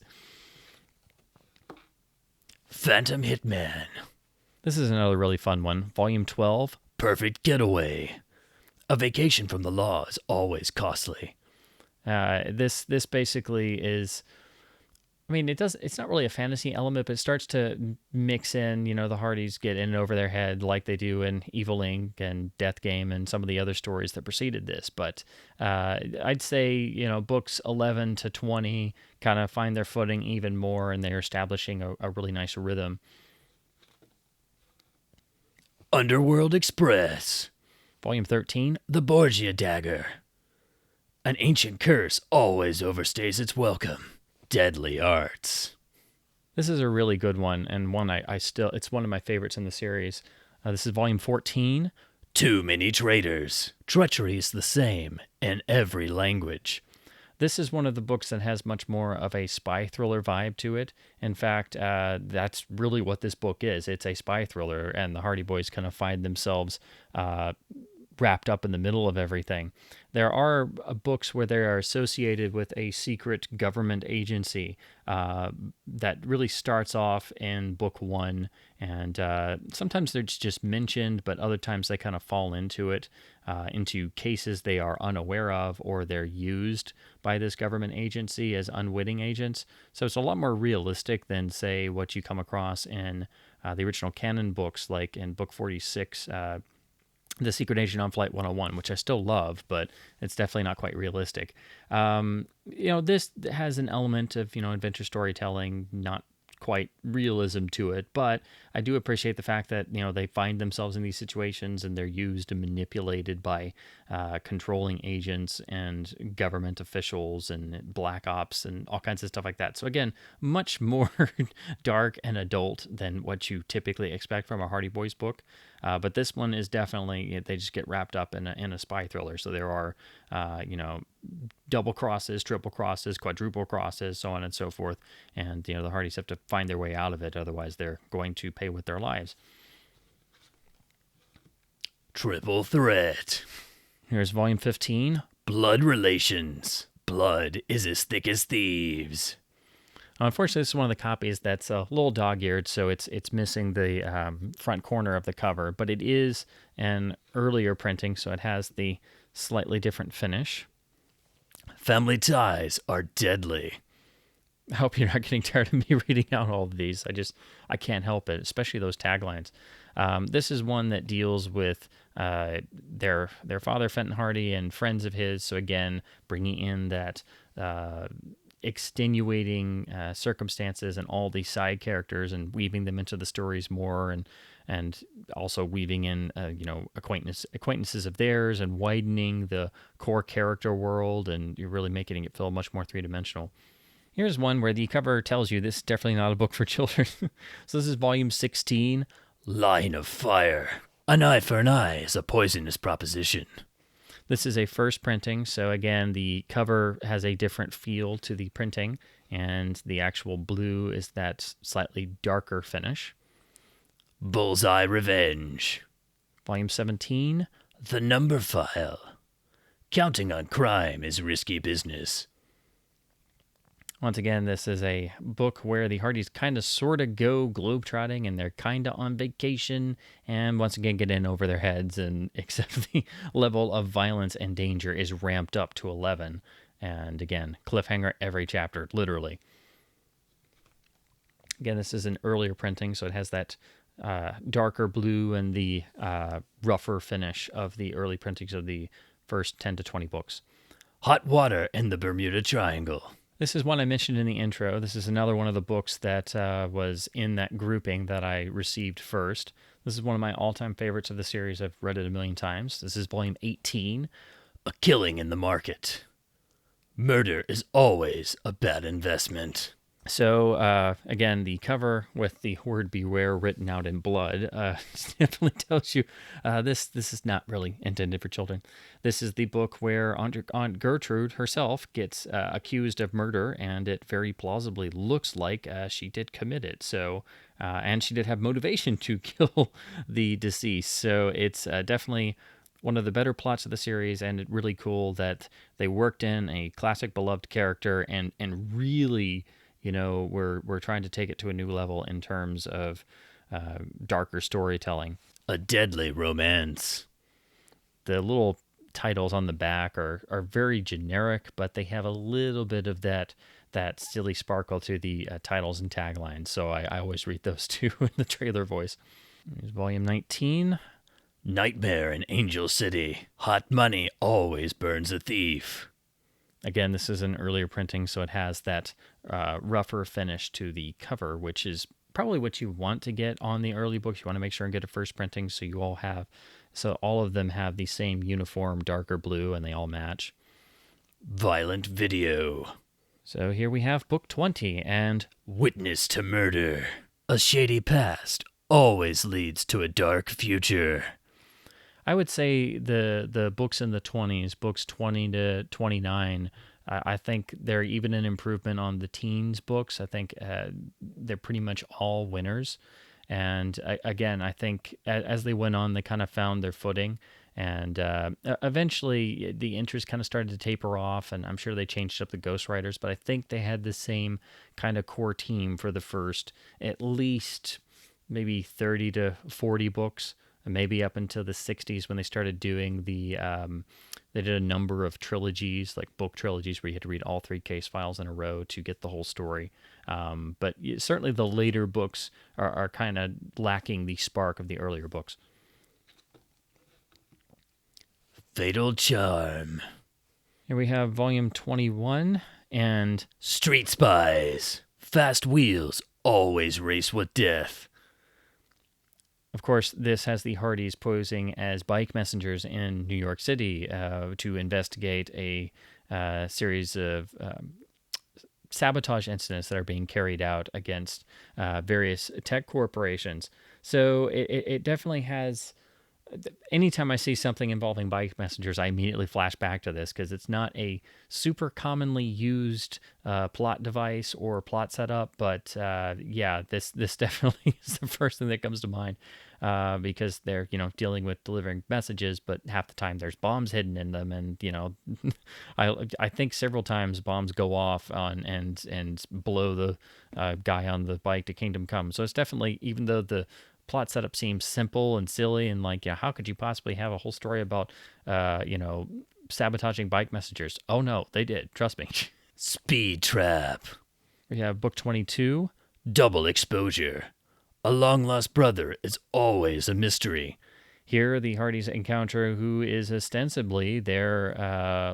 Phantom Hitman. This is another really fun one. Volume 12, Perfect Getaway. A vacation from the law is always costly. This basically is, it's not really a fantasy element, but it starts to mix in, the Hardys get in over their head like they do in Evil Inc. and Death Game and some of the other stories that preceded this. But I'd say, books 11 to 20 kind of find their footing even more, and they're establishing a really nice rhythm. Underworld Express. Volume 13, The Borgia Dagger. An ancient curse always overstays its welcome. Deadly Arts. This is a really good one, and one it's one of my favorites in the series. This is volume 14, Too Many Traitors. Treachery is the same in every language. This is one of the books that has much more of a spy thriller vibe to it. In fact, that's really what this book is. It's a spy thriller, and the Hardy Boys kind of find themselves wrapped up in the middle of everything. There are books where they are associated with a secret government agency that really starts off in book 1, and sometimes they're just mentioned, but other times they kind of fall into it, into cases they are unaware of, or they're used by this government agency as unwitting agents. So it's a lot more realistic than, say, what you come across in the original canon books, like in book 46, The Secret Agent on Flight 101, which I still love, but it's definitely not quite realistic. This has an element of, adventure storytelling, not quite realism to it, but I do appreciate the fact that, they find themselves in these situations and they're used and manipulated by controlling agents and government officials and black ops and all kinds of stuff like that. So again, much more dark and adult than what you typically expect from a Hardy Boys book. But this one is definitely, they just get wrapped up in a spy thriller. So there are, double crosses, triple crosses, quadruple crosses, so on and so forth. And, the Hardys have to find their way out of it. Otherwise, they're going to pay with their lives. Triple threat. Here's volume 15. Blood relations. Blood is as thick as thieves. Unfortunately, this is one of the copies that's a little dog-eared, so it's missing the front corner of the cover. But it is an earlier printing, so it has the slightly different finish. Family ties are deadly. I hope you're not getting tired of me reading out all of these. I can't help it, especially those taglines. This is one that deals with their father, Fenton Hardy, and friends of his. So again, bringing in that extenuating circumstances and all these side characters and weaving them into the stories more, and also weaving in acquaintances of theirs and widening the core character world, and you're really making it feel much more three-dimensional. Here's one where the cover tells you this is definitely not a book for children. So this is volume 16. Line of fire. An eye for an eye is a poisonous proposition. This is a first printing, so again, the cover has a different feel to the printing, and the actual blue is that slightly darker finish. Bullseye Revenge. Volume 17. The Number File. Counting on crime is risky business. Once again, this is a book where the Hardys kind of sort of go globetrotting, and they're kind of on vacation, and once again get in over their heads, and except the level of violence and danger is ramped up to 11. And again, cliffhanger every chapter, literally. Again, this is an earlier printing, so it has that darker blue and the rougher finish of the early printings of the first 10 to 20 books. Hot Water and the Bermuda Triangle. This is one I mentioned in the intro. This is another one of the books that was in that grouping that I received first. This is one of my all-time favorites of the series. I've read it a million times. This is volume 18. A killing in the market. Murder is always a bad investment. So, again, the cover with the word beware written out in blood definitely tells you this is not really intended for children. This is the book where Aunt Gertrude herself gets accused of murder, and it very plausibly looks like she did commit it. So, and she did have motivation to kill the deceased. So it's definitely one of the better plots of the series, and it's really cool that they worked in a classic beloved character and really... we're trying to take it to a new level in terms of darker storytelling. A deadly romance. The little titles on the back are very generic, but they have a little bit of that silly sparkle to the titles and taglines. So I always read those too in the trailer voice. Here's volume 19. Nightmare in Angel City. Hot money always burns a thief. Again, this is an earlier printing, so it has that rougher finish to the cover, which is probably what you want to get on the early books. You want to make sure and get a first printing so all of them have the same uniform darker blue and they all match. Violent video. So here we have book 20 and Witness to Murder. A shady past always leads to a dark future. I would say the books in the 20s, books 20 to 29, I think they're even an improvement on the teens books. I think they're pretty much all winners. And again, I think as they went on, they kind of found their footing. And eventually the interest kind of started to taper off, and I'm sure they changed up the ghostwriters, but I think they had the same kind of core team for the first at least maybe 30 to 40 books. Maybe up until the 60s when they started doing they did a number of trilogies, like book trilogies, where you had to read all 3 case files in a row to get the whole story. But certainly the later books are kind of lacking the spark of the earlier books. Fatal Charm. Here we have volume 21 and Street Spies. Fast wheels always race with death. Of course, this has the Hardys posing as bike messengers in New York City to investigate a series of sabotage incidents that are being carried out against various tech corporations. So it definitely has. Anytime I see something involving bike messengers, I immediately flash back to this because it's not a super commonly used plot device or plot setup. But yeah, this definitely is the first thing that comes to mind because they're dealing with delivering messages, but half the time there's bombs hidden in them, and I think several times bombs go off on and blow the guy on the bike to kingdom come. So it's definitely, even though the plot setup seems simple and silly and like, yeah, how could you possibly have a whole story about, sabotaging bike messengers? Oh no, they did. Trust me. Speed trap. We have book 22. Double exposure. A long-lost brother is always a mystery. Here, the Hardys encounter who is ostensibly their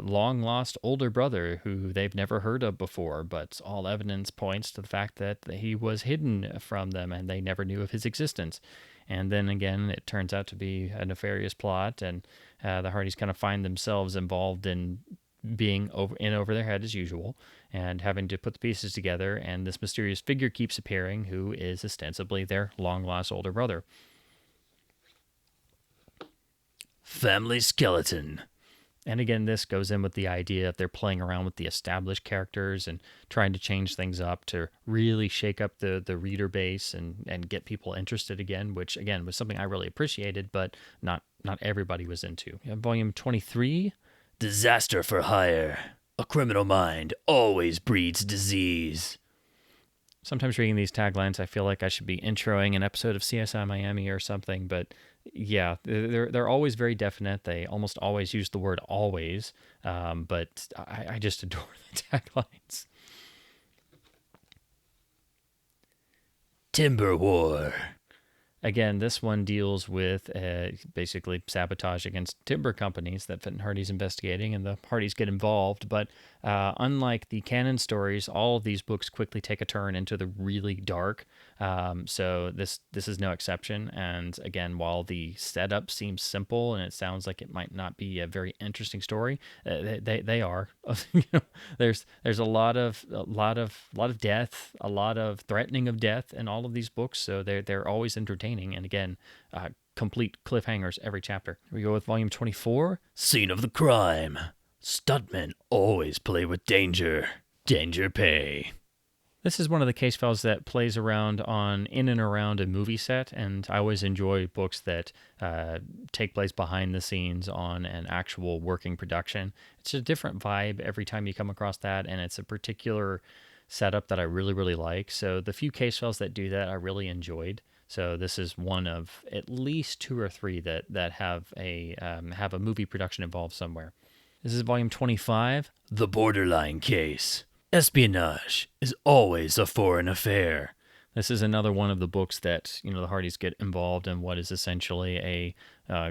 long-lost older brother, who they've never heard of before, but all evidence points to the fact that he was hidden from them and they never knew of his existence. And then again, it turns out to be a nefarious plot, and the Hardys kind of find themselves involved in being over their head as usual and having to put the pieces together, and this mysterious figure keeps appearing who is ostensibly their long-lost older brother. Family skeleton. And again, this goes in with the idea of they're playing around with the established characters and trying to change things up to really shake up the reader base and get people interested again, which again was something I really appreciated, but not everybody was into. Volume 23. Disaster for hire. A criminal mind always breeds disease. Sometimes reading these taglines, I feel like I should be introing an episode of CSI Miami or something, but yeah, they're always very definite. They almost always use the word always, but I just adore the taglines. Timber War. Again, this one deals with basically sabotage against timber companies that Fenton Hardy's investigating, and the Hardys get involved. But unlike the canon stories, all of these books quickly take a turn into the really dark. So this is no exception. And again, while the setup seems simple and it sounds like it might not be a very interesting story, they are. There's a lot of death, a lot of threatening of death in all of these books. So they're always entertaining. And again, complete cliffhangers every chapter. We go with volume 24. Scene of the crime. Stuntmen always play with danger. Danger pay. This is one of the case files that plays around in and around a movie set, and I always enjoy books that take place behind the scenes on an actual working production. It's a different vibe every time you come across that, and it's a particular setup that I really, really like. So the few case files that do that, I really enjoyed. So this is one of at least 2 or 3 that have a movie production involved somewhere. This is volume 25. The Borderline Case. Espionage is always a foreign affair. This is another one of the books that the Hardys get involved in what is essentially a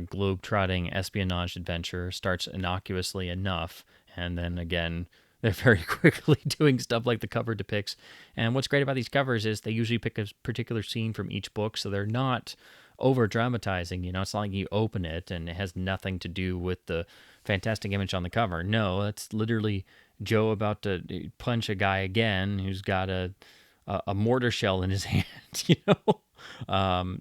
globe-trotting espionage adventure. Starts innocuously enough, and then again, they're very quickly doing stuff like the cover depicts. And what's great about these covers is they usually pick a particular scene from each book, so they're not over dramatizing. It's not like you open it and it has nothing to do with the fantastic image on the cover. No, it's literally Joe about to punch a guy again who's got a mortar shell in his hand.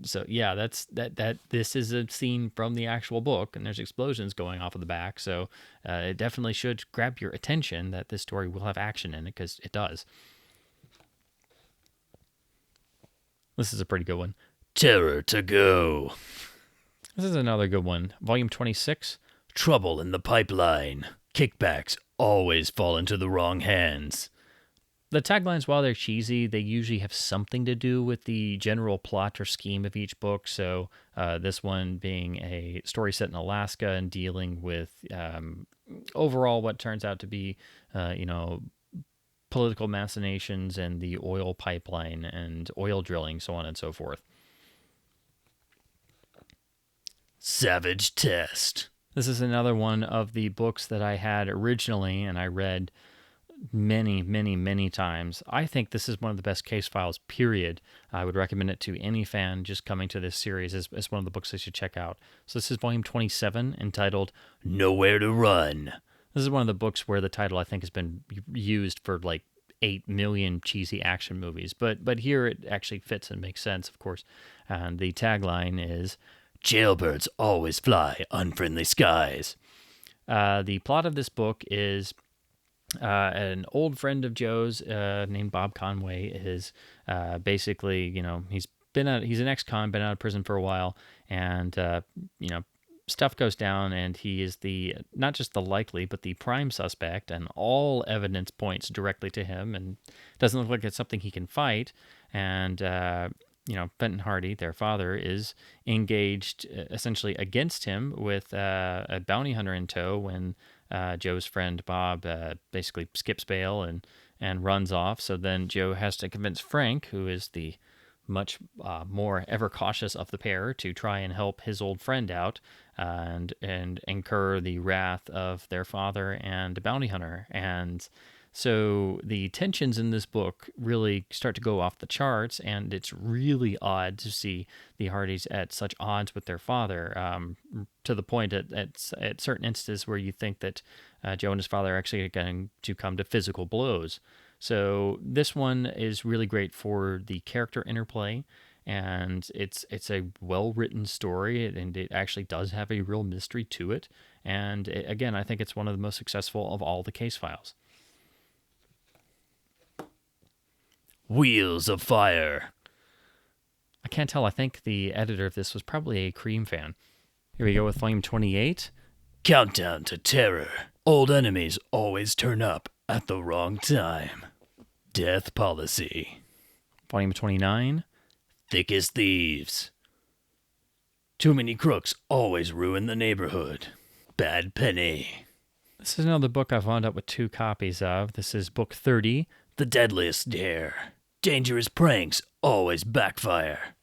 So yeah, this is a scene from the actual book, and there's explosions going off of the back. So it definitely should grab your attention that this story will have action in it, because it does. This is a pretty good one. Terror to go. This is another good one. Volume 26. Trouble in the pipeline. Kickbacks always fall into the wrong hands. The taglines, while they're cheesy, they usually have something to do with the general plot or scheme of each book. So this one being a story set in Alaska and dealing with overall what turns out to be, political machinations and the oil pipeline and oil drilling, so on and so forth. Savage Test. This is another one of the books that I had originally, and I read many, many, many times. I think this is one of the best case files, period. I would recommend it to any fan just coming to this series as one of the books they should check out. So this is volume 27, entitled Nowhere to Run. This is one of the books where the title, I think, has been used for like 8 million cheesy action movies. But here it actually fits and makes sense, of course. And the tagline is, Jailbirds always fly unfriendly skies. the plot of this book is an old friend of Joe's named Bob Conway is basically, he's an ex-con, been out of prison for a while, and stuff goes down, and he is the not just the likely but the prime suspect, and all evidence points directly to him, and doesn't look like it's something he can fight. And Benton Hardy, their father, is engaged essentially against him with a bounty hunter in tow when Joe's friend Bob basically skips bail and runs off. So then Joe has to convince Frank, who is the much more ever cautious of the pair, to try and help his old friend out and incur the wrath of their father and the bounty hunter. And so the tensions in this book really start to go off the charts, and it's really odd to see the Hardys at such odds with their father, to the point at certain instances where you think that Joe and his father are actually going to come to physical blows. So this one is really great for the character interplay, and it's a well-written story, and it actually does have a real mystery to it. And again, I think it's one of the most successful of all the case files. Wheels of Fire. I can't tell. I think the editor of this was probably a Cream fan. Here we go with volume 28. Countdown to Terror. Old enemies always turn up at the wrong time. Death Policy. Volume 29. Thick as Thieves. Too many crooks always ruin the neighborhood. Bad Penny. This is another book I've wound up with 2 copies of. This is book 30. The Deadliest Dare. Dangerous pranks always backfire.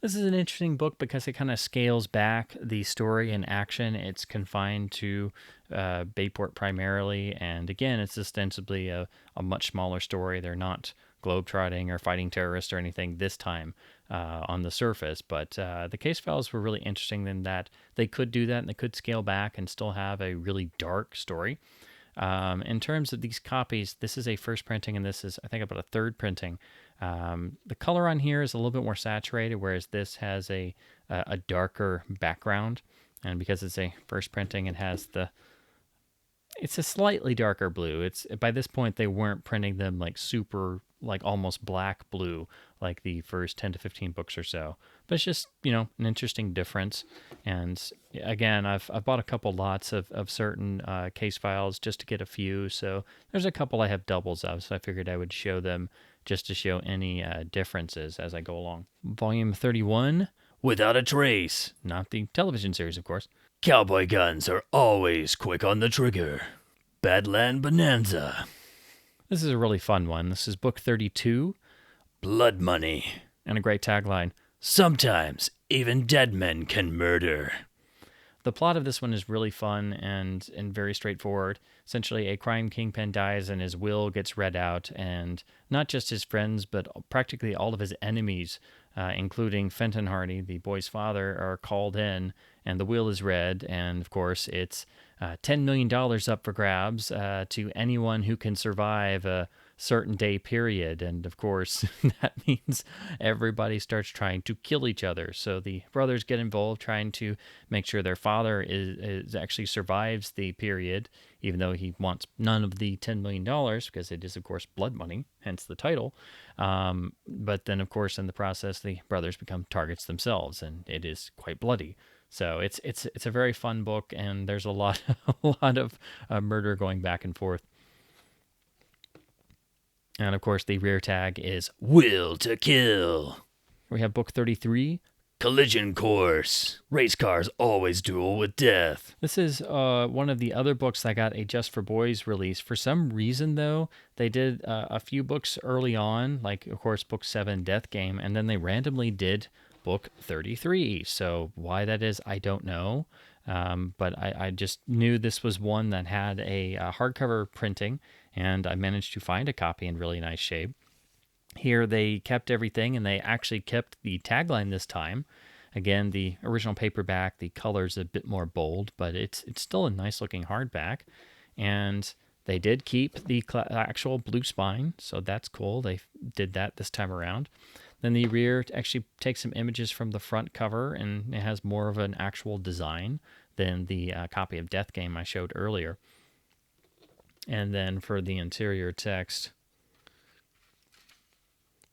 This is an interesting book because it kind of scales back the story and action. It's confined to Bayport primarily, and again, it's ostensibly a much smaller story. They're not globetrotting or fighting terrorists or anything this time on the surface, but the case files were really interesting in that they could do that, and they could scale back and still have a really dark story. In terms of these copies, this is a first printing, and this is, I think, about a third printing. The color on here is a little bit more saturated, whereas this has a darker background. And because it's a first printing, it's a slightly darker blue. It's by this point they weren't printing them like super, like almost black blue like the first 10 to 15 books or so. But it's just, an interesting difference. And again, I've bought a couple lots of certain case files just to get a few. So there's a couple I have doubles of, so I figured I would show them just to show any differences as I go along. Volume 31. Without a Trace. Not the television series, of course. Cowboy guns are always quick on the trigger. Badland Bonanza. This is a really fun one. This is book 32. Blood Money. And a great tagline. Sometimes even dead men can murder. The plot of this one is really fun and very straightforward. Essentially, a crime kingpin dies and his will gets read out, and not just his friends, but practically all of his enemies, including Fenton Hardy, the boy's father, are called in, and the will is read, and of course, it's $10 million up for grabs to anyone who can survive a certain day period. And of course, that means everybody starts trying to kill each other. So the brothers get involved trying to make sure their father is actually survives the period, even though he wants none of the $10 million because it is, of course, blood money, hence the title. But then, of course, in the process, the brothers become targets themselves, and it is quite bloody. So it's a very fun book, and there's a lot of murder going back and forth. And of course, the rear tag is Will to Kill. We have book 33. Collision Course. Race cars always duel with death. This is one of the other books that got a Just for Boys release. For some reason, though, they did a few books early on, like, of course, book 7, Death Game, and then they randomly did book 33. So why that is, I don't know. But I just knew this was one that had a hardcover printing, and I managed to find a copy in really nice shape. Here they kept everything, and they actually kept the tagline this time. Again, the original paperback, the color's a bit more bold, but it's still a nice looking hardback. And they did keep the actual blue spine, so that's cool. They did that this time around. Then the rear actually takes some images from the front cover, and it has more of an actual design than the copy of Death Game I showed earlier. And then for the interior text,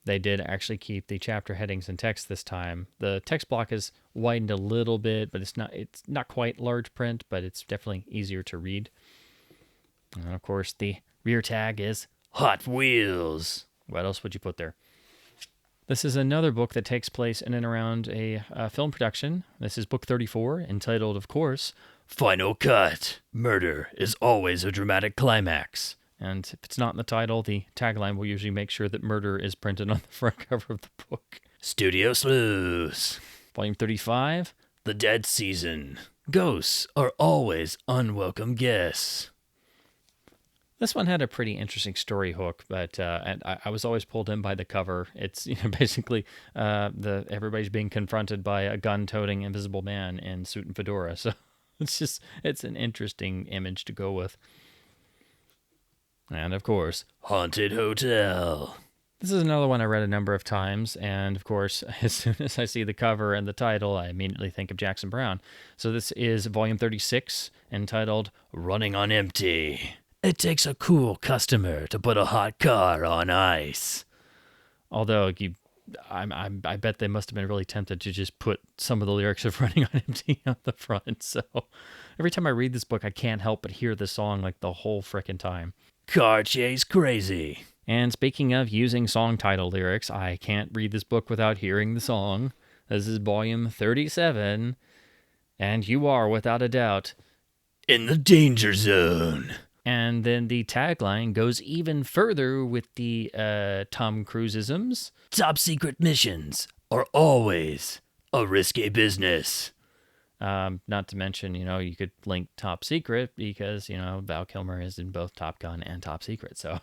they did actually keep the chapter headings and text this time. The text block is widened a little bit, but it's not quite large print, but it's definitely easier to read. And of course, the rear tag is Hot Wheels. What else would you put there? This is another book that takes place in and around a film production. This is book 34, entitled, of course, Final Cut. Murder is always a dramatic climax. And if it's not in the title, the tagline will usually make sure that murder is printed on the front cover of the book. Studio Sleuths. Volume 35. The Dead Season. Ghosts are always unwelcome guests. This one had a pretty interesting story hook, but and I was always pulled in by the cover. It's basically everybody's being confronted by a gun-toting invisible man in suit and fedora. So it's an interesting image to go with. And of course, Haunted Hotel. This is another one I read a number of times, and of course, as soon as I see the cover and the title, I immediately think of Jackson Browne. So this is volume 36, entitled Running on Empty. It takes a cool customer to put a hot car on ice. Although I bet they must have been really tempted to just put some of the lyrics of Running on Empty on the front. So every time I read this book, I can't help but hear the song like the whole frickin' time. Car chase crazy. And speaking of using song title lyrics, I can't read this book without hearing the song. This is volume 37, and you are, without a doubt, in the danger zone. And then the tagline goes even further with the Tom Cruise-isms. Top secret missions are always a risky business. Not to mention, you could link Top Secret because, Val Kilmer is in both Top Gun and Top Secret. So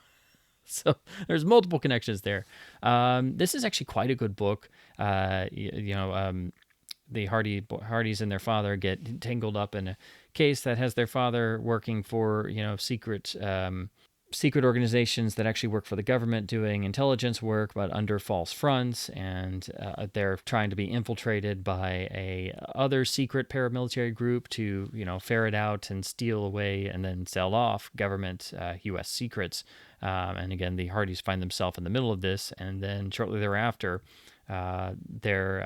there's multiple connections there. This is actually quite a good book. The Hardys and their father get tangled up in a case that has their father working for, secret organizations that actually work for the government doing intelligence work, but under false fronts, and they're trying to be infiltrated by a other secret paramilitary group to, ferret out and steal away and then sell off government U.S. secrets. And again, the Hardys find themselves in the middle of this, and then shortly thereafter, their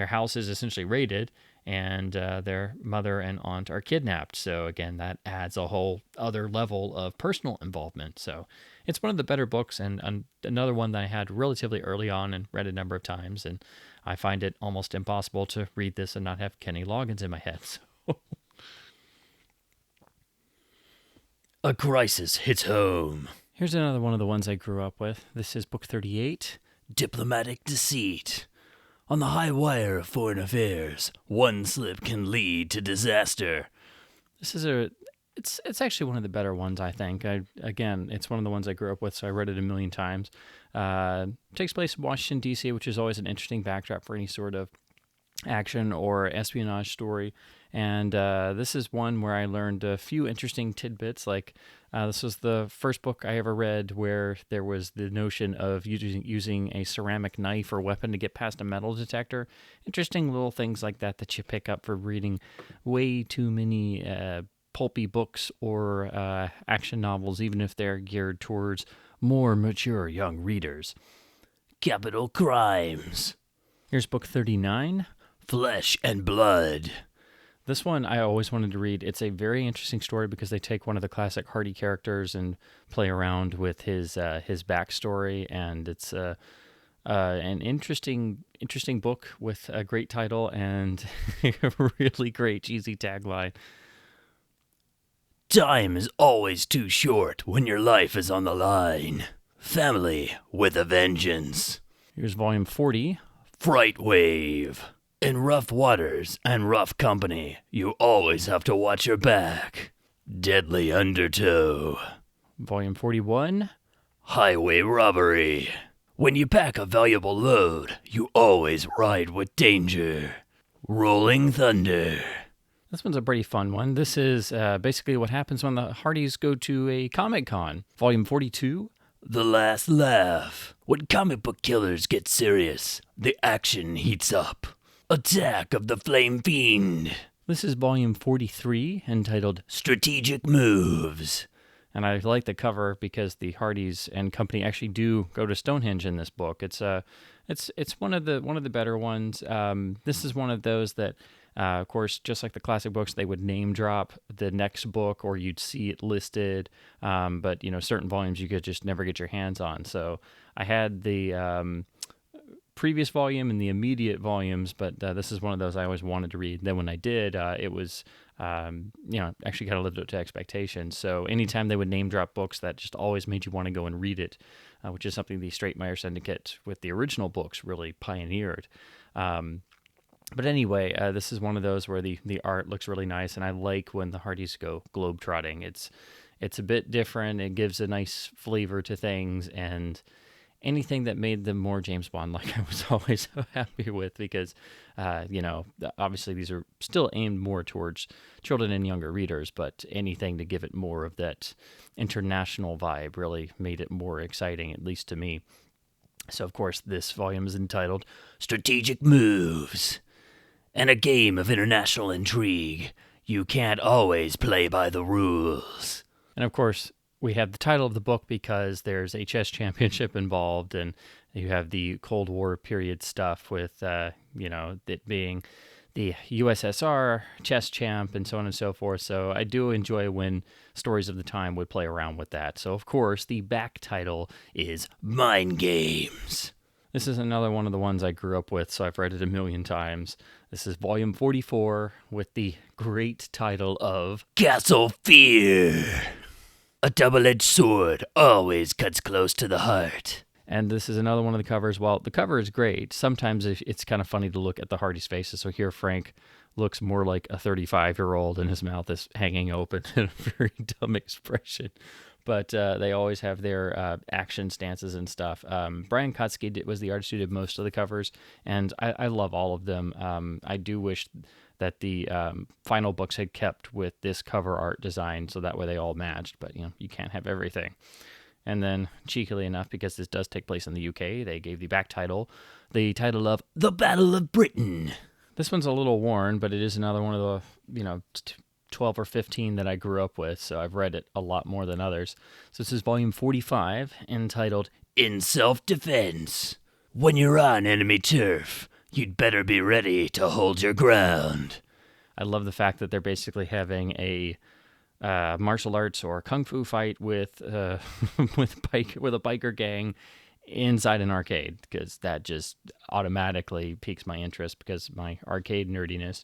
house is essentially raided, and their mother and aunt are kidnapped. So again, that adds a whole other level of personal involvement. So it's one of the better books, and another one that I had relatively early on and read a number of times, and I find it almost impossible to read this and not have Kenny Loggins in my head. So. A crisis hits home. Here's another one of the ones I grew up with. This is book 38. Diplomatic deceit. On the high wire of foreign affairs, one slip can lead to disaster. This is it's actually one of the better ones, I think. It's one of the ones I grew up with, so I read it a million times. Takes place in Washington, D.C., which is always an interesting backdrop for any sort of action or espionage story. And this is one where I learned a few interesting tidbits. Like this was the first book I ever read where there was the notion of using a ceramic knife or weapon to get past a metal detector. Interesting little things like that you pick up for reading way too many pulpy books or action novels, even if they're geared towards more mature young readers. Capital crimes. Here's book 39. Flesh and Blood. This one I always wanted to read. It's a very interesting story because they take one of the classic Hardy characters and play around with his backstory, and it's an interesting book with a great title and a really great cheesy tagline. Time is always too short when your life is on the line. Family with a vengeance. Here's volume 40. Fright Wave. In rough waters and rough company, you always have to watch your back. Deadly undertow. Volume 41. Highway robbery. When you pack a valuable load, you always ride with danger. Rolling thunder. This one's a pretty fun one. This is basically what happens when the Hardys go to a Comic-Con. Volume 42. The last laugh. When comic book killers get serious, the action heats up. Attack of the Flame Fiend. This is volume 43, entitled Strategic Moves. And I like the cover because the Hardys and company actually do go to Stonehenge in this book. It's one of the better ones. This is one of those that, of course, just like the classic books, they would name drop the next book or you'd see it listed. But certain volumes you could just never get your hands on. So I had the previous volume and the immediate volumes, but this is one of those I always wanted to read. Then when I did, it was actually kind of lived up to expectations. So anytime they would name drop books, that just always made you want to go and read it, which is something the Straight Meyer Syndicate with the original books really pioneered. But anyway, this is one of those where the art looks really nice, and I like when the Hardys go globetrotting. It's a bit different. It gives a nice flavor to things, and anything that made them more James Bond-like, I was always so happy with because, obviously these are still aimed more towards children and younger readers, but anything to give it more of that international vibe really made it more exciting, at least to me. So, of course, this volume is entitled Strategic Moves. And a game of international intrigue. You can't always play by the rules. And, of course, we have the title of the book because there's a chess championship involved, and you have the Cold War period stuff with, it being the USSR chess champ and so on and so forth. So I do enjoy when stories of the time would play around with that. So, of course, the back title is Mind Games. This is another one of the ones I grew up with, so I've read it a million times. This is volume 44 with the great title of Castle Fear. A double-edged sword always cuts close to the heart. And this is another one of the covers. Well, the cover is great. Sometimes it's kind of funny to look at the Hardys' faces. So here Frank looks more like a 35-year-old and his mouth is hanging open in a very dumb expression. But they always have their action stances and stuff. Brian Kotsky was the artist who did most of the covers, and I love all of them. I do wish that the final books had kept with this cover art design, so that way they all matched, but you can't have everything. And then, cheekily enough, because this does take place in the UK, they gave the back title, the title of The Battle of Britain. This one's a little worn, but it is another one of the, 12 or 15 that I grew up with, so I've read it a lot more than others. So this is volume 45, entitled In Self-Defense. When you're on enemy turf, you'd better be ready to hold your ground. I love the fact that they're basically having a martial arts or kung fu fight with with a biker gang inside an arcade, because that just automatically piques my interest because of my arcade nerdiness.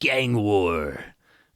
Gang War.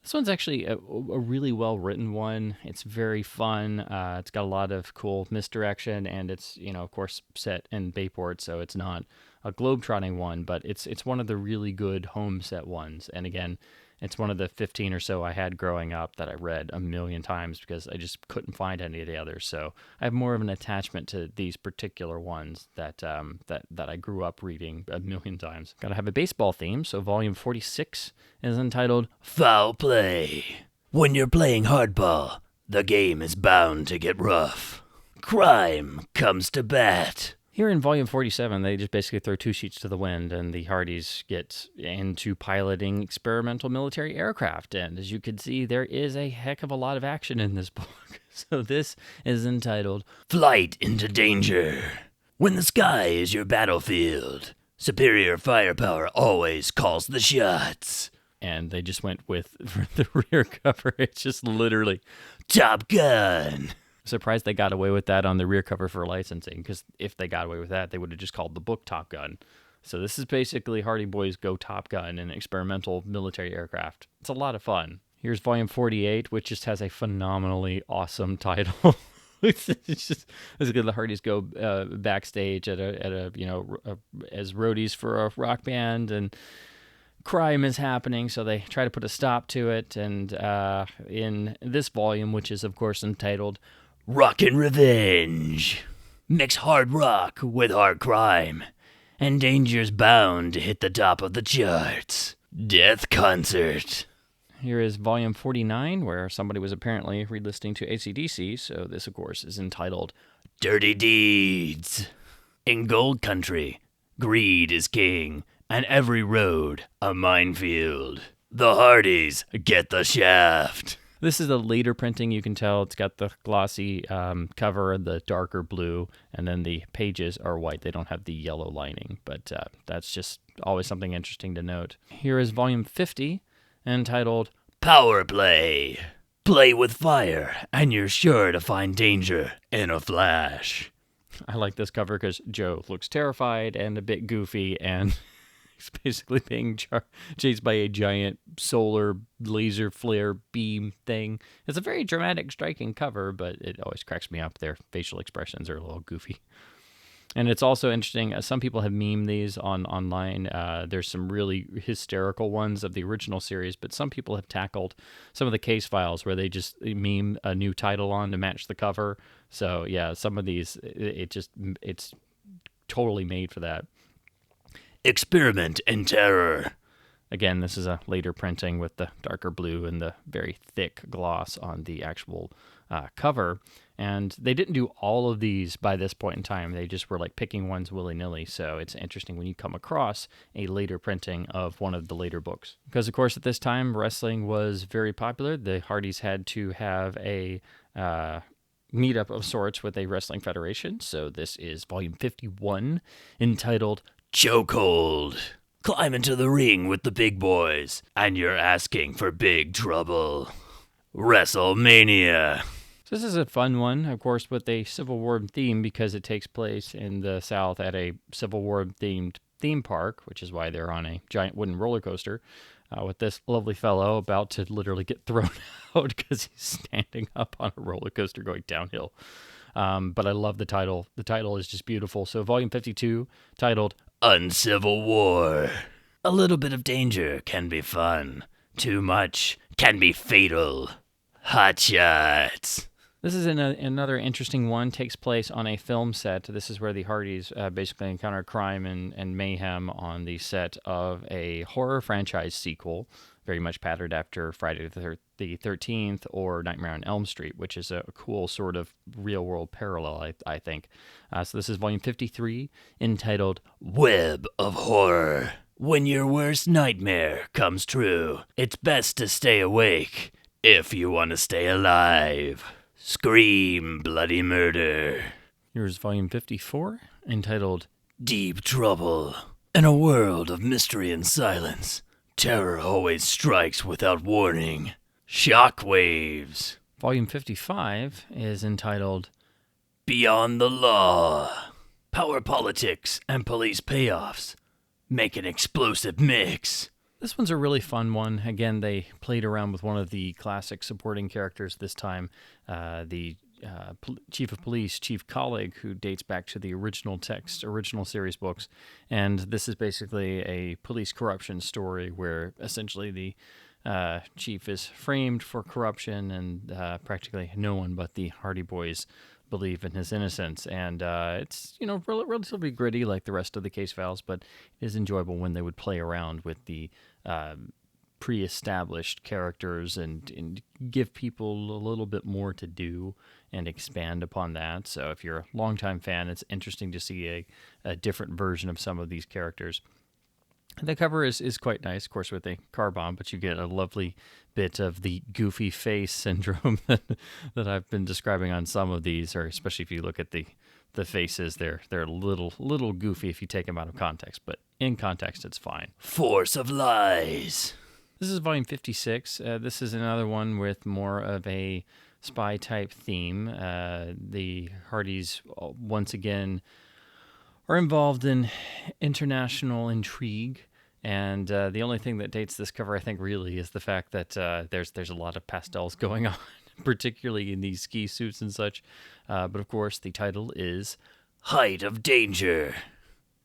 This one's actually a really well-written one. It's very fun. It's got a lot of cool misdirection, and it's, of course, set in Bayport, so it's not a globe-trotting one, but it's one of the really good home set ones. And again, it's one of the 15 or so I had growing up that I read a million times because I just couldn't find any of the others. So I have more of an attachment to these particular ones that I grew up reading a million times. Got to have a baseball theme, so volume 46 is entitled Foul Play. When you're playing hardball, the game is bound to get rough. Crime comes to bat. Here in volume 47, they just basically throw two sheets to the wind, and the Hardys get into piloting experimental military aircraft. And as you can see, there is a heck of a lot of action in this book. So this is entitled Flight into Danger. When the sky is your battlefield, superior firepower always calls the shots. And they just went with, for the rear cover, it's just literally Top Gun. Surprised they got away with that on the rear cover for licensing, because if they got away with that, they would have just called the book Top Gun. So this is basically Hardy Boys Go Top Gun in experimental military aircraft. It's a lot of fun. Here's volume 48, which just has a phenomenally awesome title. It's just basically the Hardys go backstage at a as roadies for a rock band, and crime is happening, so they try to put a stop to it. And in this volume, which is of course entitled Rockin' Revenge. Mix hard rock with hard crime, and danger's bound to hit the top of the charts. Death Concert. Here is volume 49, where somebody was apparently re-listening to AC/DC, so this, of course, is entitled Dirty Deeds. In Gold Country, greed is king, and every road a minefield. The Hardys get the shaft. This is a later printing. You can tell it's got the glossy cover, the darker blue, and then the pages are white. They don't have the yellow lining, but that's just always something interesting to note. Here is volume 50, entitled Power Play. Play with fire, and you're sure to find danger in a flash. I like this cover because Joe looks terrified and a bit goofy, and he's basically being chased by a giant solar laser flare beam thing. It's a very dramatic, striking cover, but it always cracks me up. Their facial expressions are a little goofy. And it's also interesting, some people have memed these online. There's some really hysterical ones of the original series, but some people have tackled some of the case files where they just meme a new title on to match the cover. So yeah, some of these, it's totally made for that. Experiment in Terror. Again, this is a later printing with the darker blue and the very thick gloss on the actual cover. And they didn't do all of these by this point in time. They just were like picking ones willy-nilly. So it's interesting when you come across a later printing of one of the later books. Because, of course, at this time, wrestling was very popular. The Hardys had to have a meetup of sorts with a wrestling federation. So this is volume 51, entitled Chokehold. Climb into the ring with the big boys, and you're asking for big trouble. WrestleMania. So this is a fun one, of course, with a Civil War theme because it takes place in the South at a Civil War themed theme park, which is why they're on a giant wooden roller coaster with this lovely fellow about to literally get thrown out because he's standing up on a roller coaster going downhill. But I love the title. The title is just beautiful. So volume 52, titled Uncivil War. A little bit of danger can be fun. Too much can be fatal. Hot shots. This is another interesting one. Takes place on a film set. This is where the Hardys basically encounter crime and mayhem on the set of a horror franchise sequel, very much patterned after Friday the 13th or Nightmare on Elm Street, which is a cool sort of real-world parallel, I think. So this is volume 53, entitled Web of Horror. When your worst nightmare comes true, it's best to stay awake if you want to stay alive. Scream Bloody Murder. Here's volume 54, entitled Deep Trouble. In a world of mystery and silence, terror always strikes without warning. Shockwaves. Volume 55 is entitled Beyond the Law. Power politics and police payoffs make an explosive mix. This one's a really fun one. Again, they played around with one of the classic supporting characters this time, the chief of police, Chief Colleague, who dates back to the original series books. And this is basically a police corruption story where essentially the chief is framed for corruption, and practically no one but the Hardy Boys believe in his innocence. And it's, relatively gritty like the rest of the case files, but it is enjoyable when they would play around with the pre-established characters and give people a little bit more to do and expand upon that. So if you're a longtime fan, it's interesting to see a different version of some of these characters. The cover is quite nice, of course, with a car bomb, but you get a lovely bit of the goofy face syndrome that I've been describing on some of these, or especially if you look at the faces, they're a little goofy if you take them out of context, but in context, it's fine. Force of Lies. This is volume 56. This is another one with more of a spy-type theme. The Hardys, once again, are involved in international intrigue, and the only thing that dates this cover, I think, really is the fact that there's a lot of pastels going on particularly in these ski suits and such. But of course, the title is Height of Danger.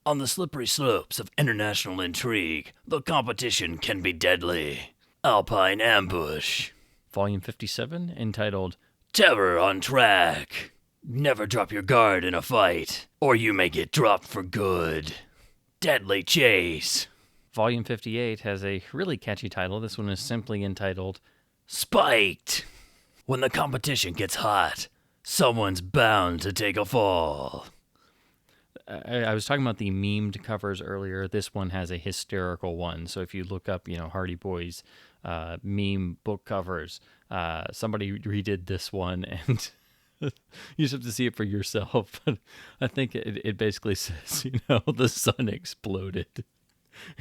On the slippery slopes of international intrigue, the competition can be deadly. Alpine Ambush. Volume 57, entitled Terror on Track. Never drop your guard in a fight, or you may get dropped for good. Deadly Chase. Volume 58 has a really catchy title. This one is simply entitled Spiked. When the competition gets hot, someone's bound to take a fall. I was talking about the memed covers earlier. This one has a hysterical one. So if you look up, Hardy Boys meme book covers, somebody redid this one, and you just have to see it for yourself. But I think it basically says, the sun exploded.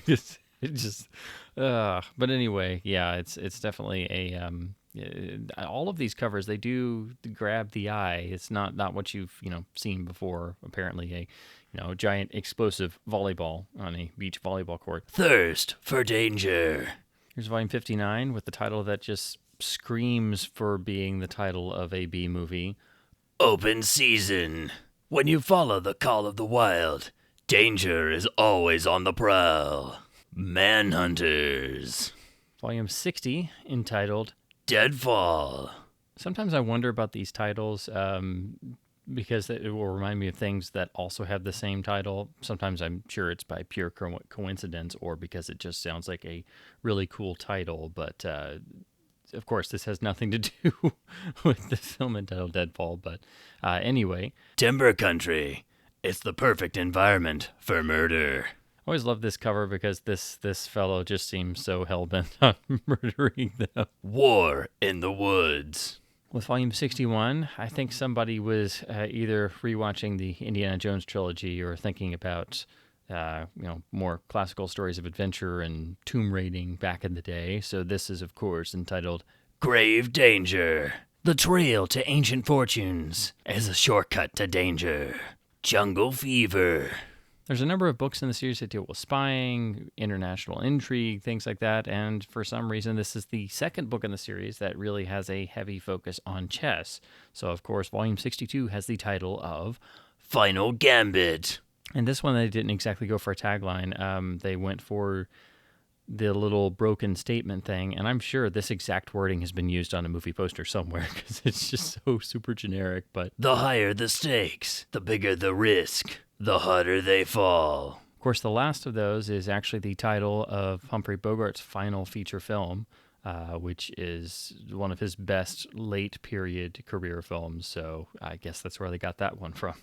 It just, but anyway, yeah, it's definitely all of these covers, they do grab the eye. It's not what you've seen before. Apparently, a giant explosive volleyball on a beach volleyball court. Thirst for Danger. Here's volume 59 with the title that just screams for being the title of a B movie. Open Season. When you follow the call of the wild, danger is always on the prowl. Manhunters. Volume 60, entitled Deadfall. Sometimes I wonder about these titles because it will remind me of things that also have the same title. Sometimes I'm sure it's by pure coincidence or because it just sounds like a really cool title. But of course, this has nothing to do with the film entitled Deadfall. But anyway. Timber Country. It's the perfect environment for murder. I always love this cover because this fellow just seems so hell-bent on murdering them. War in the Woods. With volume 61, I think somebody was either rewatching the Indiana Jones trilogy or thinking about more classical stories of adventure and tomb raiding back in the day. So this is, of course, entitled Grave Danger. The trail to ancient fortunes is a shortcut to danger. Jungle Fever. There's a number of books in the series that deal with spying, international intrigue, things like that, and for some reason this is the second book in the series that really has a heavy focus on chess. So, of course, Volume 62 has the title of Final Gambit. And this one, they didn't exactly go for a tagline. They went for the little broken statement thing, and I'm sure this exact wording has been used on a movie poster somewhere because it's just so super generic. But the higher the stakes, the bigger the risk. The harder they fall. Of course, the last of those is actually the title of Humphrey Bogart's final feature film, which is one of his best late period career films. So I guess that's where they got that one from.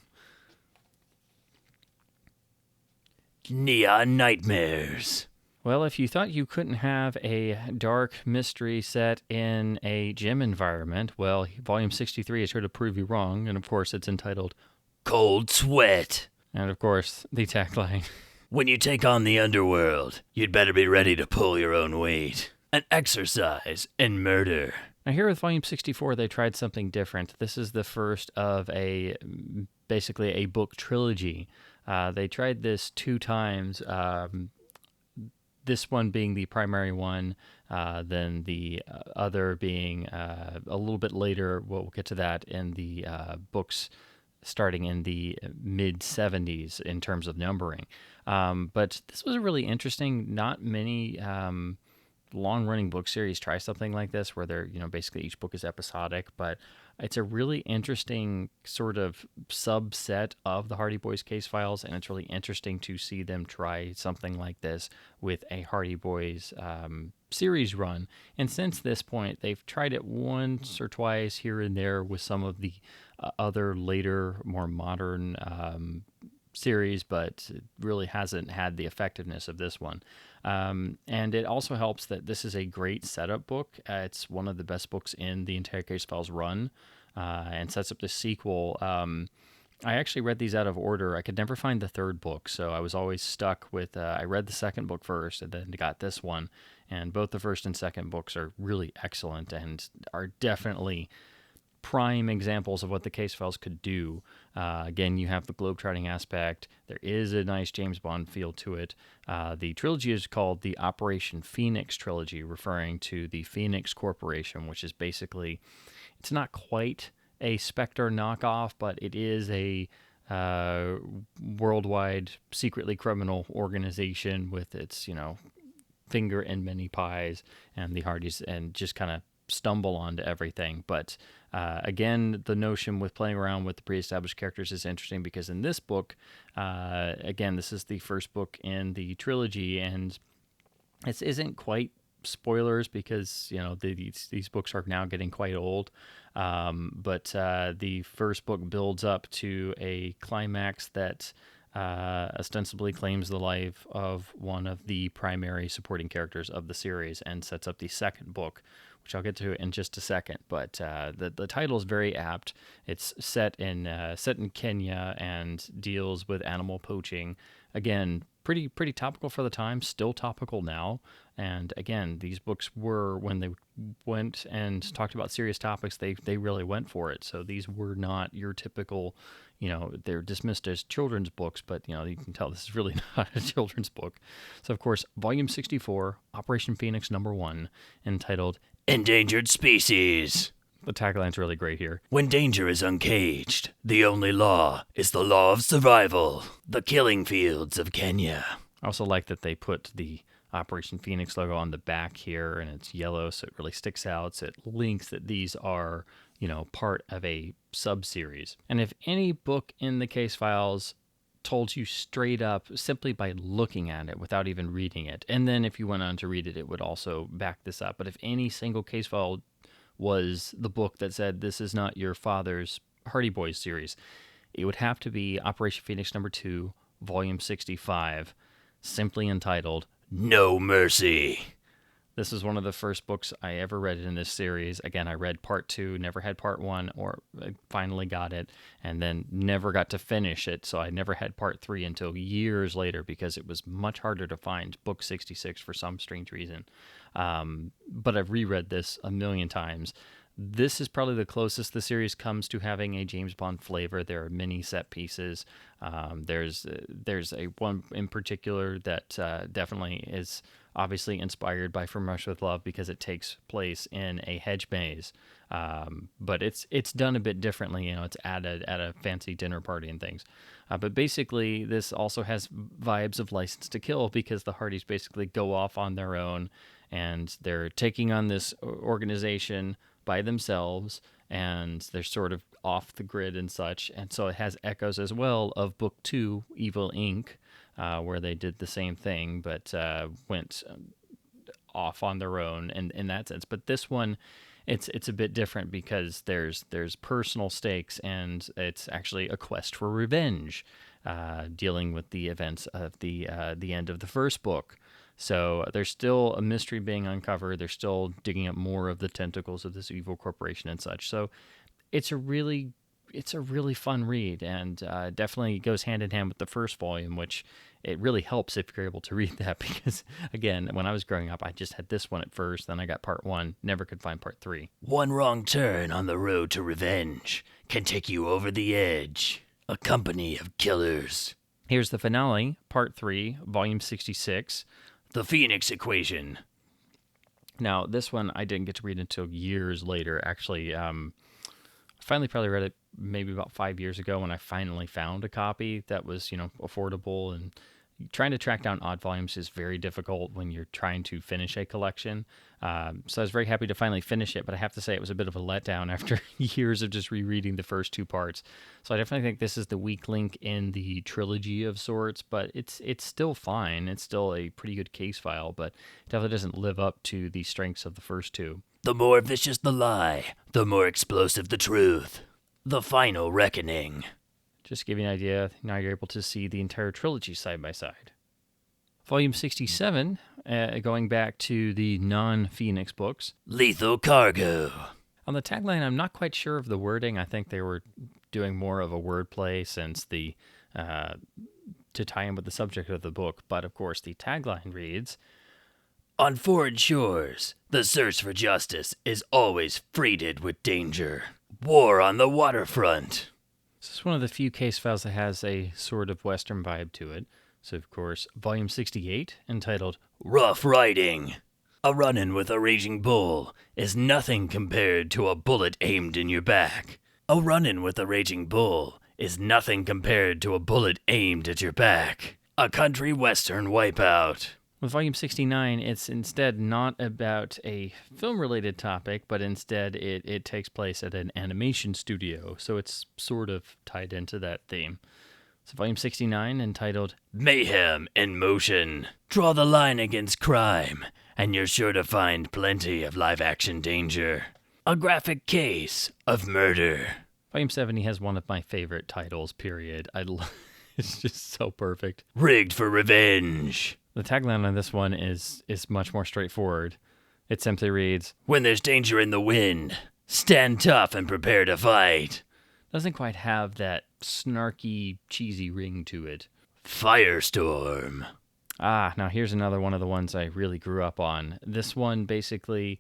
Neon Nightmares. Well, if you thought you couldn't have a dark mystery set in a gym environment, well, Volume 63 is here to prove you wrong. And of course, it's entitled Cold Sweat. And of course, the tagline. When you take on the underworld, you'd better be ready to pull your own weight. An exercise in murder. Now here with Volume 64, they tried something different. This is the first of basically a book trilogy. They tried this 2 times, this one being the primary one, then the other being a little bit later. We'll get to that in the books starting in the mid-70s in terms of numbering. But this was a really interesting, not many long-running book series try something like this where they're, basically each book is episodic, but it's a really interesting sort of subset of the Hardy Boys Casefiles, and it's really interesting to see them try something like this with a Hardy Boys series run. And since this point, they've tried it once or twice here and there with some of the other later, more modern series, but it really hasn't had the effectiveness of this one. And it also helps that this is a great setup book. It's one of the best books in the entire Casefiles run, and sets up the sequel. I actually read these out of order. I could never find the third book, so I was always stuck with, I read the second book first and then got this one. And both the first and second books are really excellent and are definitely prime examples of what the Casefiles could do. Again, you have the globetrotting aspect. There is a nice James Bond feel to it. The trilogy is called the Operation Phoenix trilogy, referring to the Phoenix Corporation, which is basically It's not quite a Spectre knockoff, but it is a uh, worldwide secretly criminal organization with its, finger in many pies, and the Hardys and just kind of stumble onto everything. But again, the notion with playing around with the pre-established characters is interesting because in this book, again, this is the first book in the trilogy, and this isn't quite spoilers because these books are now getting quite old. But the first book builds up to a climax that ostensibly claims the life of one of the primary supporting characters of the series and sets up the second book, which I'll get to in just a second. But the title is very apt. It's set in Kenya and deals with animal poaching. Again, pretty topical for the time, still topical now. And again, these books were, when they went and talked about serious topics, they really went for it. So these were not your typical, they're dismissed as children's books, but you can tell this is really not a children's book. So of course, Volume 64, Operation Phoenix #1, entitled Endangered Species. The tagline's really great here. When danger is uncaged, the only law is the law of survival. The killing fields of Kenya. I also like that they put the Operation Phoenix logo on the back here, and it's yellow, so it really sticks out. So it links that these are, part of a sub-series. And if any book in the case files told you straight up simply by looking at it without even reading it, and then if you went on to read it, it would also back this up. But if any single case file was the book that said this is not your father's Hardy Boys series, it would have to be Operation Phoenix #2, Volume 65, simply entitled No Mercy. This is one of the first books I ever read in this series. Again, I read part 2, never had part 1, or I finally got it, and then never got to finish it. So I never had part 3 until years later because it was much harder to find book 66 for some strange reason. But I've reread this a million times. This is probably the closest the series comes to having a James Bond flavor. There are many set pieces. There's a one in particular that definitely is obviously inspired by From Russia with Love because it takes place in a hedge maze. But it's done a bit differently. It's added at a fancy dinner party and things. But basically, this also has vibes of License to Kill because the Hardys basically go off on their own and they're taking on this organization by themselves, and they're sort of off the grid and such. And so it has echoes as well of Book 2, Evil Inc., where they did the same thing, but went off on their own in that sense. But this one, it's a bit different because there's personal stakes, and it's actually a quest for revenge, dealing with the events of the end of the first book. So there's still a mystery being uncovered. They're still digging up more of the tentacles of this evil corporation and such. So it's a really fun read, and definitely goes hand in hand with the first volume, which it really helps if you're able to read that because, again, when I was growing up, I just had this one at first, then I got part 1, never could find part 3. One wrong turn on the road to revenge can take you over the edge. A company of killers. Here's the finale, part 3, volume 66. The Phoenix Equation. Now, this one I didn't get to read until years later. Actually, finally probably read it maybe about 5 years ago when I finally found a copy that was, affordable. And trying to track down odd volumes is very difficult when you're trying to finish a collection. So I was very happy to finally finish it, but I have to say it was a bit of a letdown after years of just rereading the first 2 parts. So I definitely think this is the weak link in the trilogy of sorts, but it's still fine. It's still a pretty good case file, but it definitely doesn't live up to the strengths of the first 2. The more vicious the lie, the more explosive the truth. The Final Reckoning. Just to give you an idea, now you're able to see the entire trilogy side by side. Volume 67, going back to the non-Phoenix books. Lethal Cargo. On the tagline, I'm not quite sure of the wording. I think they were doing more of a wordplay since to tie in with the subject of the book. But of course, the tagline reads, On foreign shores, the search for justice is always freighted with danger. War on the waterfront. This is one of the few case files that has a sort of Western vibe to it. So, of course, Volume 68, entitled Rough Riding. A run-in with a raging bull is nothing compared to a bullet aimed in your back. A run-in with a raging bull is nothing compared to a bullet aimed at your back. A country western wipeout. With Volume 69, it's instead not about a film-related topic, but instead it takes place at an animation studio, so it's sort of tied into that theme. So Volume 69, entitled Mayhem in Motion. Draw the line against crime, and you're sure to find plenty of live-action danger. A graphic case of murder. Volume 70 has one of my favorite titles, period. It's just so perfect. Rigged for revenge. The tagline on this one is much more straightforward. It simply reads, When there's danger in the wind, stand tough and prepare to fight. Doesn't quite have that snarky, cheesy ring to it. Firestorm. Now here's another one of the ones I really grew up on. This one, basically,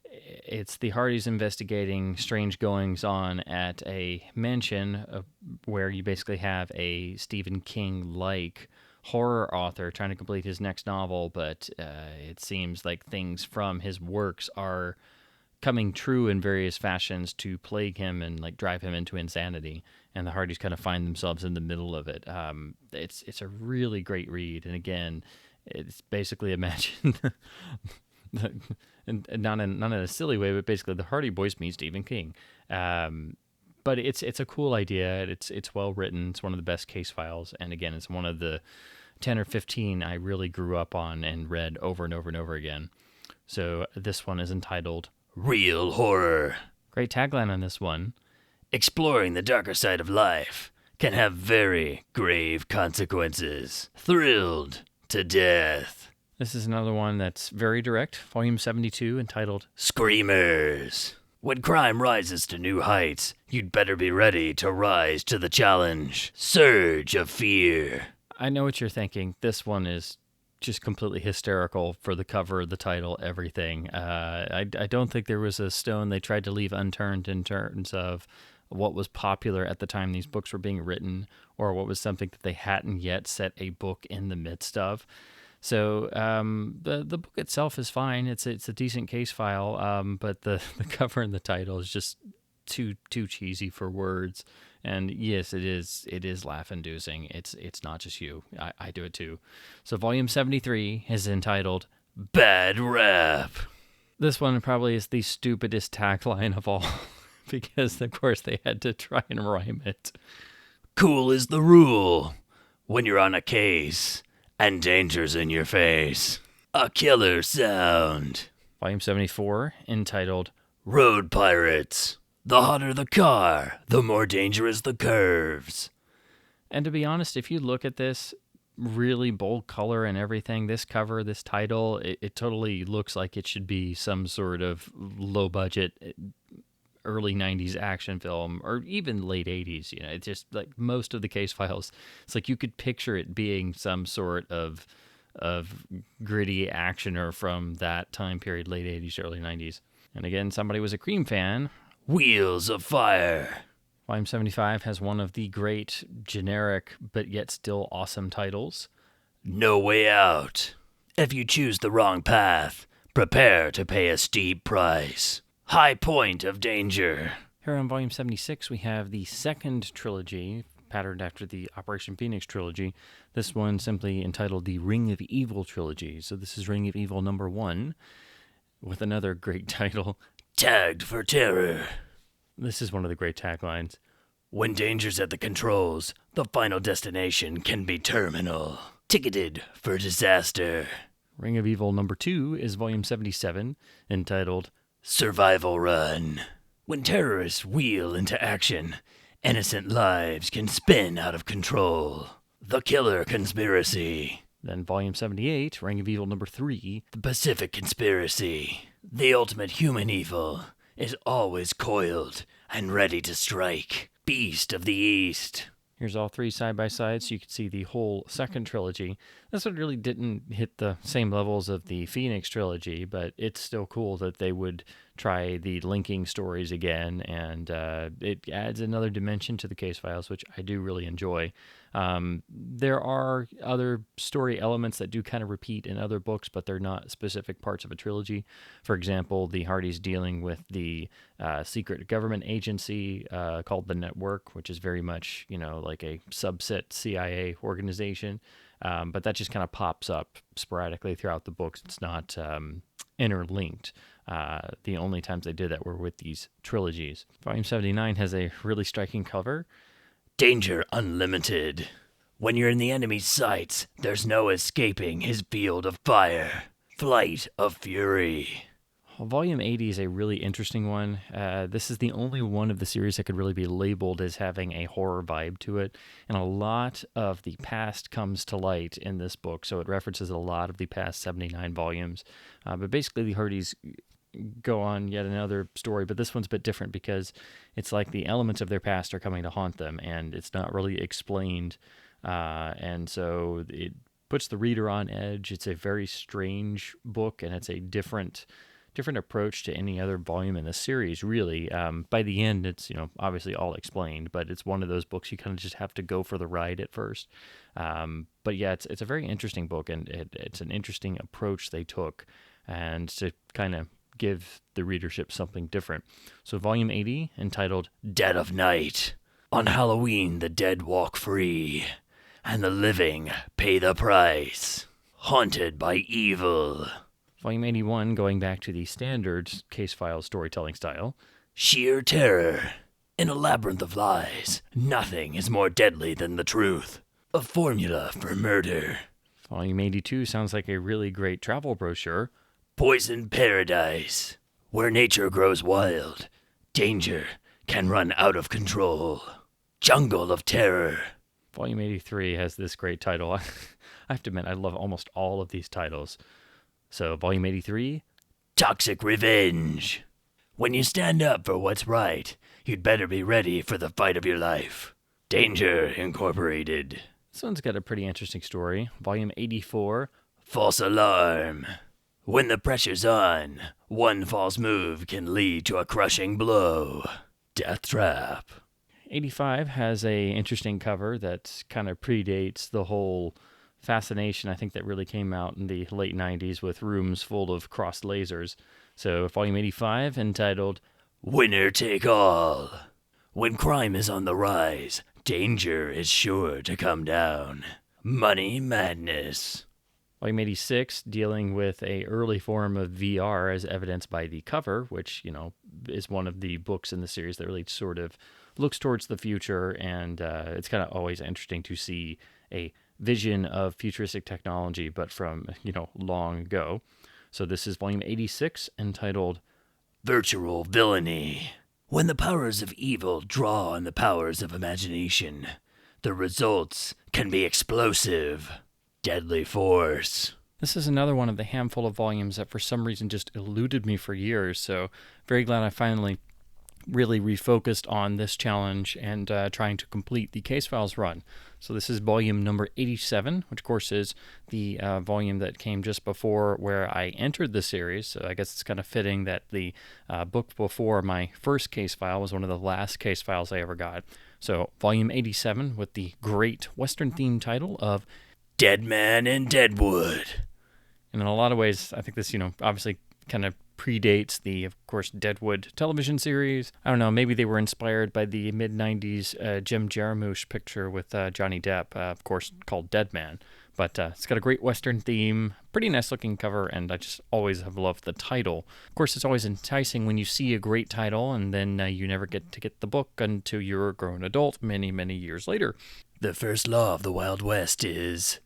it's the Hardys investigating strange goings-on at a mansion where you basically have a Stephen King-like horror author trying to complete his next novel, but it seems like things from his works are coming true in various fashions to plague him and like drive him into insanity, and the Hardys kind of find themselves in the middle of it. It's a really great read, and again, it's basically imagine and not in a silly way, but basically the Hardy Boys meet Stephen King. But it's a cool idea. It's well written. It's one of the best case files, and again, it's one of the 10 or 15 I really grew up on and read over and over and over again. So this one is entitled Real Horror. Great tagline on this one. Exploring the darker side of life can have very grave consequences. Thrilled to death. This is another one that's very direct. Volume 72, entitled Screamers. When crime rises to new heights, you'd better be ready to rise to the challenge. Surge of fear. I know what you're thinking. This one is just completely hysterical for the cover, the title, everything. I don't think there was a stone they tried to leave unturned in terms of what was popular at the time these books were being written, or what was something that they hadn't yet set a book in the midst of. So the book itself is fine. It's a decent case file, but the cover and the title is just too cheesy for words. And yes, it is laugh-inducing. It's not just you. I do it too. So Volume 73 is entitled Bad Rap. This one probably is the stupidest tagline of all, because of course they had to try and rhyme it. Cool is the rule when you're on a case and danger's in your face. A killer sound. Volume 74, entitled Road Pirates. The hotter the car, the more dangerous the curves. And to be honest, if you look at this really bold color and everything, this cover, this title, it totally looks like it should be some sort of low-budget early 90s action film, or even late 80s. You know, it's just like most of the case files, it's like you could picture it being some sort of gritty actioner from that time period, late 80s, early 90s. And again, somebody was a Cream fan. Wheels of Fire. Volume 75 has one of the great, generic, but yet still awesome titles. No Way Out. If you choose the wrong path, prepare to pay a steep price. High Point of Danger. Here on Volume 76, we have the second trilogy, patterned after the Operation Phoenix trilogy. This one simply entitled the Ring of Evil trilogy. So this is Ring of Evil number 1, with another great title, Tagged for Terror. This is one of the great taglines. When danger's at the controls, the final destination can be terminal. Ticketed for disaster. Ring of Evil number 2 is Volume 77, entitled Survival Run. When terrorists wheel into action, innocent lives can spin out of control. The Killer Conspiracy. Then Volume 78, Ring of Evil number 3, The Pacific Conspiracy. The ultimate human evil is always coiled and ready to strike. Beast of the East. Here's all three side by side so you can see the whole second trilogy. This one really didn't hit the same levels of the Phoenix trilogy, but it's still cool that they would try the linking stories again, and it adds another dimension to the case files, which I do really enjoy. There are other story elements that do kind of repeat in other books, but they're not specific parts of a trilogy. For example, the Hardys dealing with the secret government agency called the Network, which is very much, like a subset CIA organization. But that just kind of pops up sporadically throughout the books. It's not interlinked. The only times they did that were with these trilogies. Volume 79 has a really striking cover. Danger unlimited. When you're in the enemy's sights, there's no escaping his field of fire. Flight of fury. Volume 80 is a really interesting one. This is the only one of the series that could really be labeled as having a horror vibe to it. And a lot of the past comes to light in this book, so it references a lot of the past 79 volumes. But basically, the Hardys go on yet another story, but this one's a bit different because it's like the elements of their past are coming to haunt them, and it's not really explained. And so it puts the reader on edge. It's a very strange book, and it's a different approach to any other volume in the series, really. By the end, it's, obviously all explained, but it's one of those books you kind of just have to go for the ride at first. But yeah, it's a very interesting book, and it's an interesting approach they took, and to kind of give the readership something different. So volume 80, entitled Dead of Night. On Halloween, the dead walk free, and the living pay the price. Haunted by evil. Volume 81, going back to the standard case file storytelling style. Sheer terror. In a labyrinth of lies, nothing is more deadly than the truth. A formula for murder. Volume 82 sounds like a really great travel brochure. Poison paradise. Where nature grows wild, danger can run out of control. Jungle of terror. Volume 83 has this great title. I have to admit, I love almost all of these titles. So, Volume 83, Toxic Revenge. When you stand up for what's right, you'd better be ready for the fight of your life. Danger Incorporated. This one's got a pretty interesting story. Volume 84, False Alarm. When the pressure's on, one false move can lead to a crushing blow. Death Trap. 85 has a interesting cover that kind of predates the whole fascination, I think, that really came out in the late 90s with rooms full of crossed lasers. So, Volume 85, entitled Winner Take All. When crime is on the rise, danger is sure to come down. Money Madness. Volume 86, dealing with a early form of VR as evidenced by the cover, which, is one of the books in the series that really sort of looks towards the future, and it's kind of always interesting to see a vision of futuristic technology, but from, long ago. So this is volume 86, entitled Virtual Villainy. When the powers of evil draw on the powers of imagination, the results can be explosive. Deadly Force. This is another one of the handful of volumes that for some reason just eluded me for years, so very glad I finally really refocused on this challenge and trying to complete the Case Files run. So this is volume number 87, which of course is the volume that came just before where I entered the series. So I guess it's kind of fitting that the book before my first case file was one of the last case files I ever got. So volume 87 with the great Western themed title of Dead Man in Deadwood. And in a lot of ways, I think this, obviously kind of predates the, of course, Deadwood television series. I don't know, maybe they were inspired by the mid-90s Jim Jarmusch picture with Johnny Depp, of course, called Dead Man. But it's got a great Western theme, pretty nice-looking cover, and I just always have loved the title. Of course, it's always enticing when you see a great title, and then you never get to get the book until you're a grown adult many, many years later. The first law of the Wild West is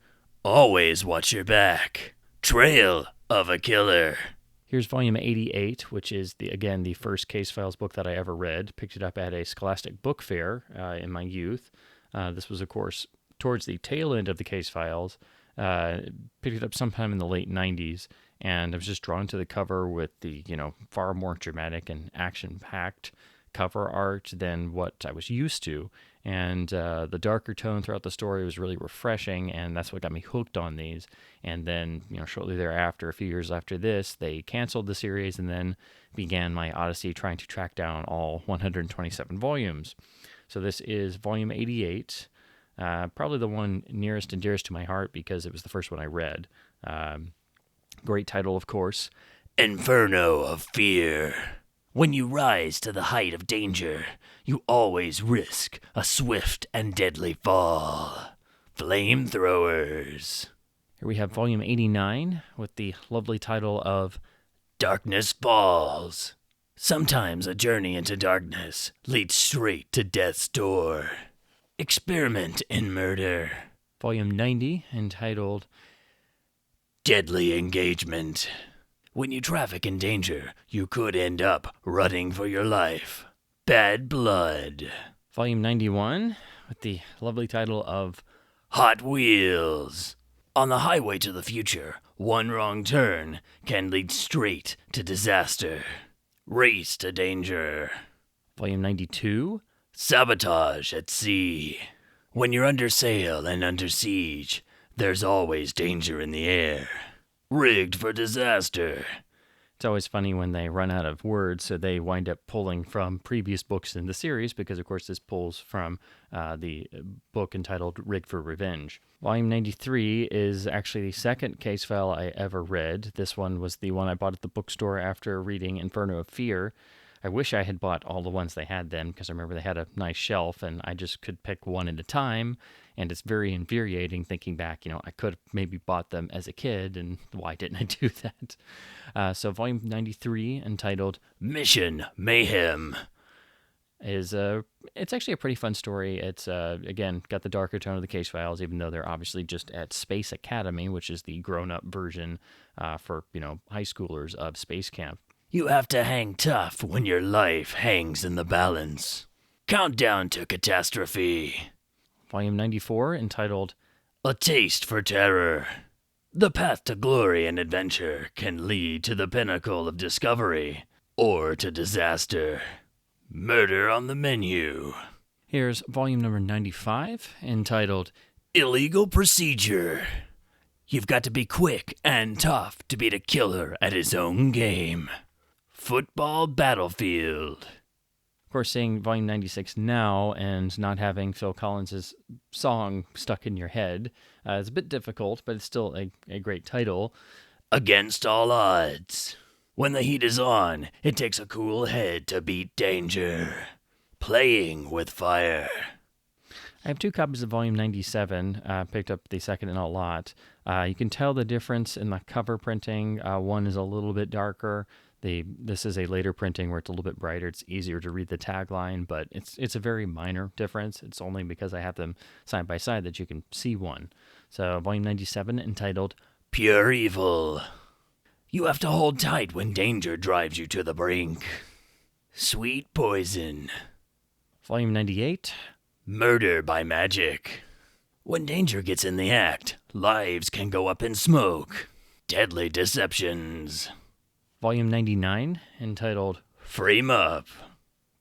always watch your back. Trail of a Killer. Here's volume 88, which is, the first Case Files book that I ever read. Picked it up at a Scholastic book fair in my youth. This was, of course, towards the tail end of the Case Files. Picked it up sometime in the late 90s, and I was just drawn to the cover with the, far more dramatic and action-packed cover art than what I was used to. And the darker tone throughout the story was really refreshing, and that's what got me hooked on these. And then, shortly thereafter, a few years after this, they canceled the series, and then began my odyssey trying to track down all 127 volumes. So this is volume 88, probably the one nearest and dearest to my heart because it was the first one I read. Great title, of course. Inferno of Fear. When you rise to the height of danger, you always risk a swift and deadly fall. Flamethrowers. Here we have volume 89 with the lovely title of Darkness Falls. Sometimes a journey into darkness leads straight to death's door. Experiment in murder. Volume 90, entitled Deadly Engagement. When you traffic in danger, you could end up running for your life. Bad Blood. Volume 91, with the lovely title of Hot Wheels. On the highway to the future, one wrong turn can lead straight to disaster. Race to Danger. Volume 92, Sabotage at Sea. When you're under sail and under siege, there's always danger in the air. Rigged for Disaster. It's always funny when they run out of words, so they wind up pulling from previous books in the series, because, of course, this pulls from the book entitled Rigged for Revenge. Volume 93 is actually the second case file I ever read. This one was the one I bought at the bookstore after reading Inferno of Fear. I wish I had bought all the ones they had then, because I remember they had a nice shelf, and I just could pick one at a time. And it's very infuriating thinking back, I could have maybe bought them as a kid, and why didn't I do that? So volume 93, entitled Mission Mayhem. Is it's actually a pretty fun story. It's, again, got the darker tone of the case files, even though they're obviously just at Space Academy, which is the grown-up version for, high schoolers of Space Camp. You have to hang tough when your life hangs in the balance. Countdown to Catastrophe. Volume 94, entitled A Taste for Terror. The path to glory and adventure can lead to the pinnacle of discovery or to disaster. Murder on the Menu. Here's volume number 95, entitled Illegal Procedure. You've got to be quick and tough to beat a killer at his own game. Football Battlefield. Of course, seeing volume 96 now and not having Phil Collins' song stuck in your head is a bit difficult, but it's still a great title. Against All Odds. When the heat is on, it takes a cool head to beat danger. Playing with Fire. I have two copies of volume 97, picked up the second in a lot. You can tell the difference in the cover printing. One is a little bit darker. This is a later printing where it's a little bit brighter. It's easier to read the tagline, but it's a very minor difference. It's only because I have them side by side that you can see one. So volume 97, entitled Pure Evil. You have to hold tight when danger drives you to the brink. Sweet Poison. Volume 98, Murder by Magic. When danger gets in the act, lives can go up in smoke. Deadly Deceptions. Volume 99, entitled Frame Up.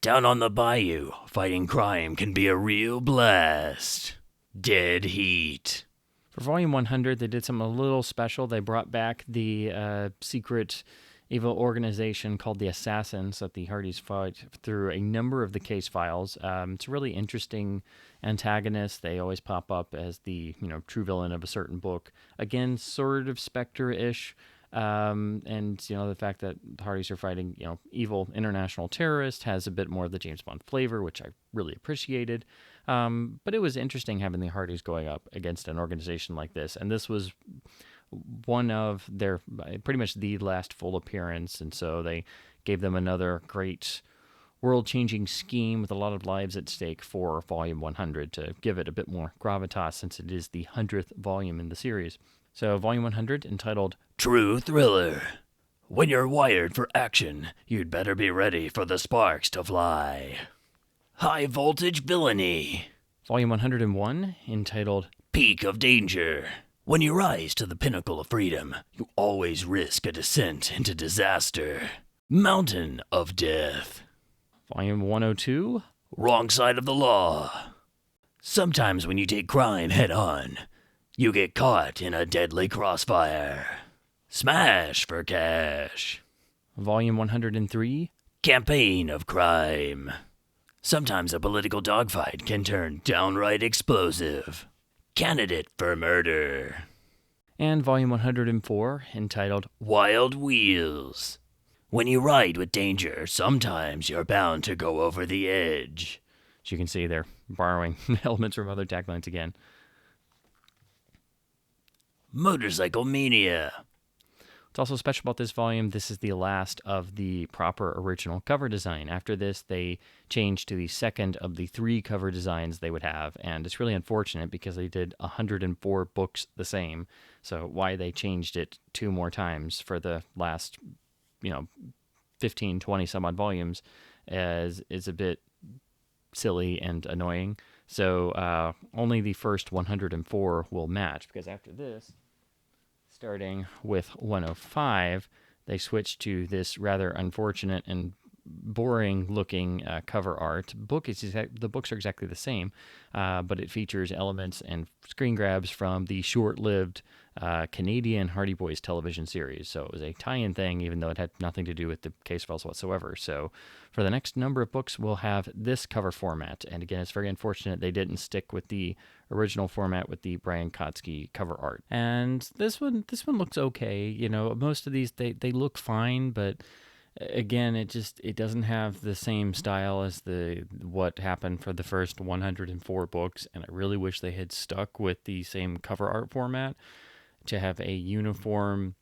Down on the bayou, fighting crime can be a real blast. Dead Heat. For volume 100, they did something a little special. They brought back the secret evil organization called the Assassins that the Hardys fought through a number of the case files. It's a really interesting antagonist. They always pop up as the true villain of a certain book. Again, sort of Spectre-ish. And the fact that the Hardys are fighting evil international terrorists has a bit more of the James Bond flavor, which I really appreciated. But it was interesting having the Hardys going up against an organization like this, and this was one of their pretty much the last full appearance, and so they gave them another great world-changing scheme with a lot of lives at stake for volume 100 to give it a bit more gravitas, since it is the 100th volume in the series. So volume 100, entitled True Thriller. When you're wired for action, you'd better be ready for the sparks to fly. High Voltage Villainy. Volume 101, entitled Peak of Danger. When you rise to the pinnacle of freedom, you always risk a descent into disaster. Mountain of Death. Volume 102, Wrong Side of the Law. Sometimes when you take crime head on, you get caught in a deadly crossfire. Smash for cash. Volume 103. Campaign of crime. Sometimes a political dogfight can turn downright explosive. Candidate for murder. And Volume 104, entitled Wild Wheels. When you ride with danger, sometimes you're bound to go over the edge. As you can see, they're borrowing elements from other taglines again. Motorcycle Mania. What's also special about this volume, this is the last of the proper original cover design. After this, they changed to the second of the 3 cover designs they would have, and it's really unfortunate because they did 104 books the same. So why they changed it 2 more times for the last, 15, 20 some odd volumes is a bit silly and annoying. So only the first 104 will match, because after this, starting with 105, they switched to this rather unfortunate and boring-looking cover art. The books are exactly the same, but it features elements and screen grabs from the short-lived Canadian Hardy Boys television series. So it was a tie-in thing, even though it had nothing to do with the case files whatsoever. So for the next number of books, we'll have this cover format. And again, it's very unfortunate they didn't stick with the original format with the Brian Kotsky cover art. And this one looks okay. Most of these they look fine, but again, it doesn't have the same style as what happened for the first 104 books, and I really wish they had stuck with the same cover art format to have a uniform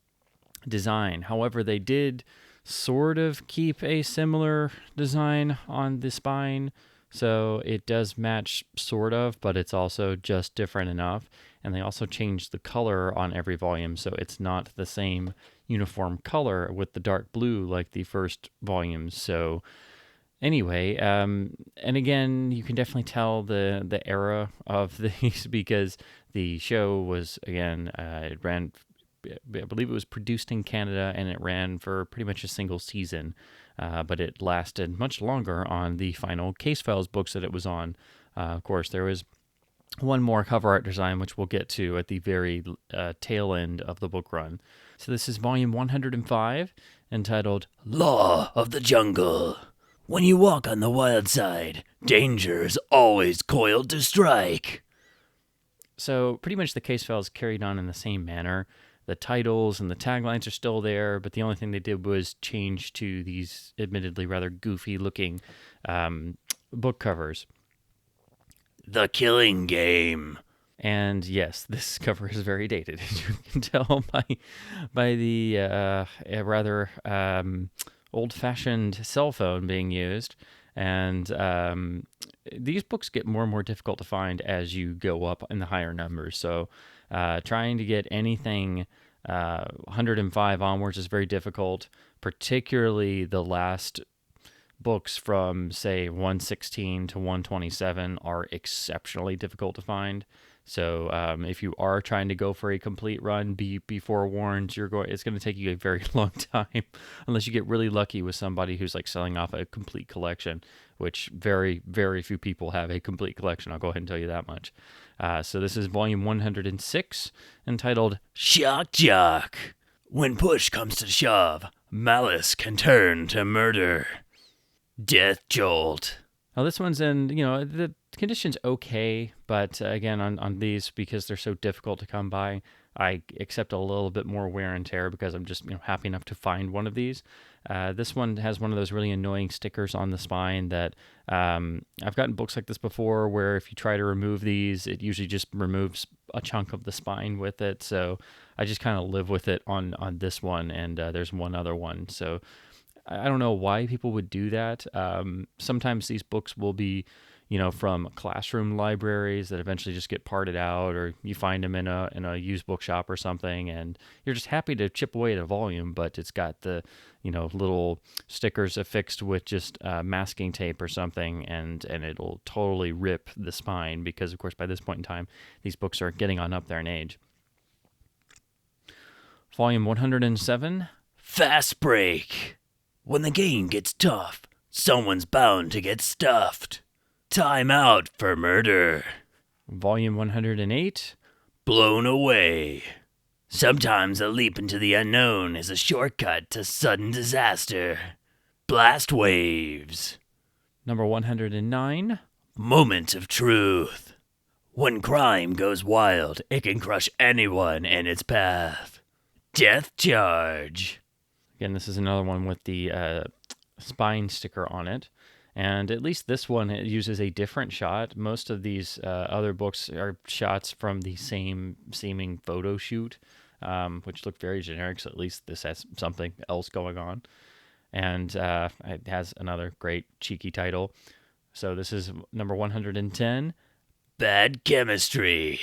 design. However, they did sort of keep a similar design on the spine, so it does match sort of, but it's also just different enough. And they also changed the color on every volume, so it's not the same uniform color with the dark blue like the first volumes. So anyway, and again, you can definitely tell the era of these because the show was, again, it ran, I believe it was produced in Canada, and it ran for pretty much a single season, but it lasted much longer on the final Case Files books that it was on. Of course, there was one more cover art design, which we'll get to at the very tail end of the book run. So this is volume 105, entitled Law of the Jungle. When you walk on the wild side, danger is always coiled to strike. So pretty much the case files carried on in the same manner. The titles and the taglines are still there, but the only thing they did was change to these admittedly rather goofy-looking book covers. The Killing Game. And yes, this cover is very dated, as you can tell by the rather old-fashioned cell phone being used. And these books get more and more difficult to find as you go up in the higher numbers. So trying to get anything 105 onwards is very difficult, particularly the last books from, say, 116 to 127 are exceptionally difficult to find. So if you are trying to go for a complete run, be forewarned, it's going to take you a very long time unless you get really lucky with somebody who's like selling off a complete collection, which very, very few people have a complete collection. I'll go ahead and tell you that much. So this is volume 106, entitled Shock Jock. When push comes to shove, malice can turn to murder. Death Jolt. Now this one's in, the condition's okay, but again, on these, because they're so difficult to come by, I accept a little bit more wear and tear because I'm just happy enough to find one of these. This one has one of those really annoying stickers on the spine that I've gotten books like this before where if you try to remove these, it usually just removes a chunk of the spine with it. So I just kind of live with it on this one, and there's one other one. So I don't know why people would do that. Sometimes these books will be, from classroom libraries that eventually just get parted out, or you find them in a used bookshop or something, and you're just happy to chip away at a volume, but it's got the, little stickers affixed with just masking tape or something, and it'll totally rip the spine because, of course, by this point in time, these books are getting on up there in age. Volume 107. Fast Break. When the game gets tough, someone's bound to get stuffed. Time out for murder. Volume 108. Blown away. Sometimes a leap into the unknown is a shortcut to sudden disaster. Blast waves. Number 109. Moment of truth. When crime goes wild, it can crush anyone in its path. Death charge. Again, this is another one with the spine sticker on it. And at least this one, it uses a different shot. Most of these other books are shots from the same seeming photo shoot, which look very generic. So at least this has something else going on. And it has another great cheeky title. So this is number 110. Bad chemistry.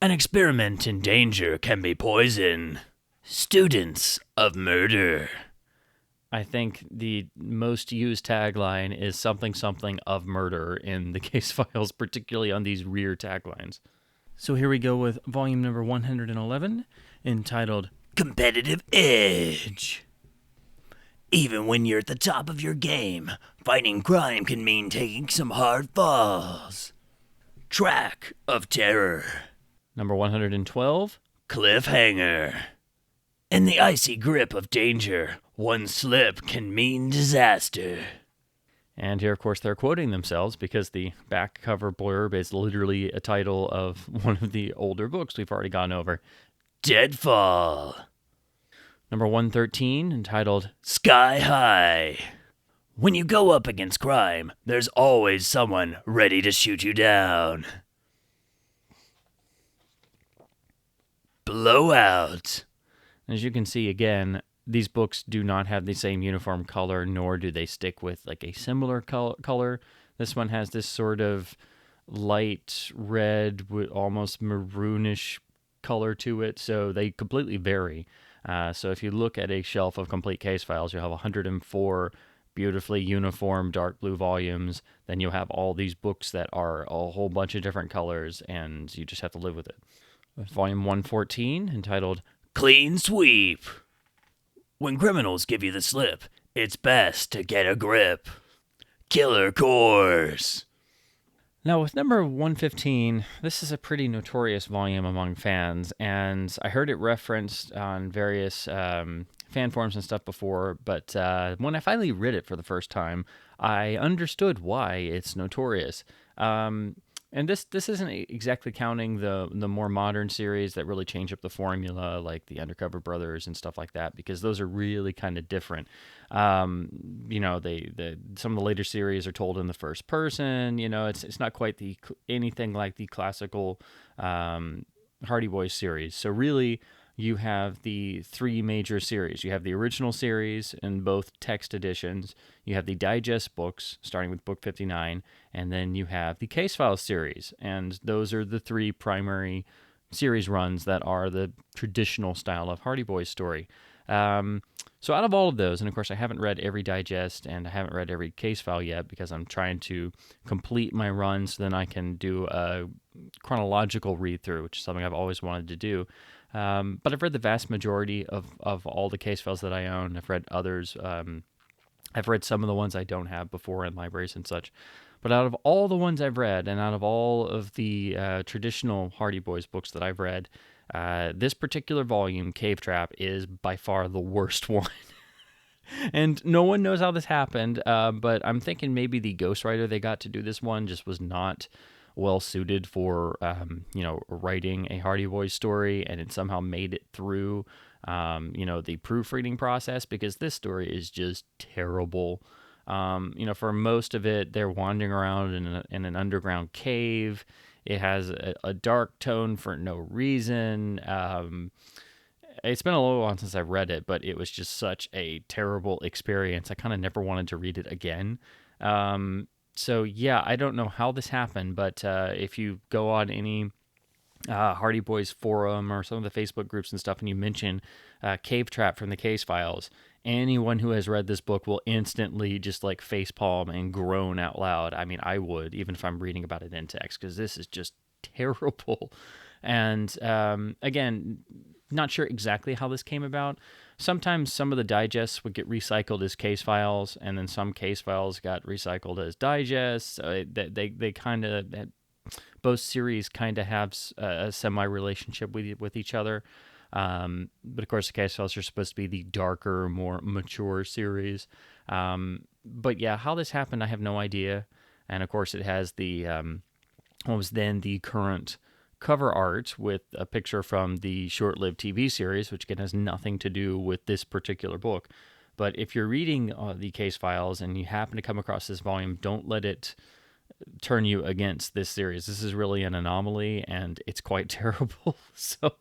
An experiment in danger can be poison. Students of murder. I think the most used tagline is something of murder in the case files, particularly on these rear taglines. So here we go with volume number 111, entitled Competitive Edge. Even when you're at the top of your game, fighting crime can mean taking some hard falls. Track of Terror. Number 112. Cliffhanger. In the icy grip of danger, one slip can mean disaster. And here, of course, they're quoting themselves because the back cover blurb is literally a title of one of the older books we've already gone over. Deadfall. Number 113, entitled Sky High. When you go up against crime, there's always someone ready to shoot you down. Blowout. As you can see, again, these books do not have the same uniform color, nor do they stick with like a similar color. This one has this sort of light red with almost maroonish color to it, so they completely vary. So if you look at a shelf of complete case files, you'll have 104 beautifully uniform dark blue volumes. Then you'll have all these books that are a whole bunch of different colors, and you just have to live with it. Volume 114, entitled Clean Sweep. When criminals give you the slip, it's best to get a grip. Killer Course. Now, with number 115, this is a pretty notorious volume among fans, and I heard it referenced on various fan forums and stuff before, but when I finally read it for the first time, I understood why it's notorious. And this isn't exactly counting the more modern series that really change up the formula, like the Undercover Brothers and stuff like that, because those are really kind of different. You know, some of the later series are told in the first person. You know, it's not quite anything like the classical Hardy Boys series. So really, you have the three major series. You have the original series in both text editions. You have the digest books, starting with book 59, and then you have the Case Files series. And those are the three primary series runs that are the traditional style of Hardy Boys story. So out of all of those, and of course I haven't read every digest and I haven't read every case file yet because I'm trying to complete my run so then I can do a chronological read-through, which is something I've always wanted to do. But I've read the vast majority of all the case files that I own. I've read others. I've read some of the ones I don't have before in libraries and such. But out of all the ones I've read, and out of all of the traditional Hardy Boys books that I've read, this particular volume, Cave Trap, is by far the worst one. And no one knows how this happened, but I'm thinking maybe the ghostwriter they got to do this one just was not well suited for, writing a Hardy Boys story, and it somehow made it through, the proofreading process, because this story is just terrible. For most of it, they're wandering around in an underground cave. It has a dark tone for no reason. It's been a little while since I read it, but it was just such a terrible experience. I kind of never wanted to read it again. So yeah, I don't know how this happened, but if you go on any Hardy Boys forum or some of the Facebook groups and stuff, and you mention Cave Trap from the Case Files, anyone who has read this book will instantly just like facepalm and groan out loud. I mean, I would, even if I'm reading about it in text, because this is just terrible. And again, not sure exactly how this came about. Sometimes some of the digests would get recycled as case files, and then some case files got recycled as digests. So they kind of both series kind of have a semi relationship with each other. But of course, the Case Files are supposed to be the darker, more mature series. But yeah, how this happened, I have no idea. And of course, it has the what was then the current cover art with a picture from the short-lived TV series, which again has nothing to do with this particular book. But if you're reading the Case Files and you happen to come across this volume, don't let it turn you against this series. This is really an anomaly, and it's quite terrible. So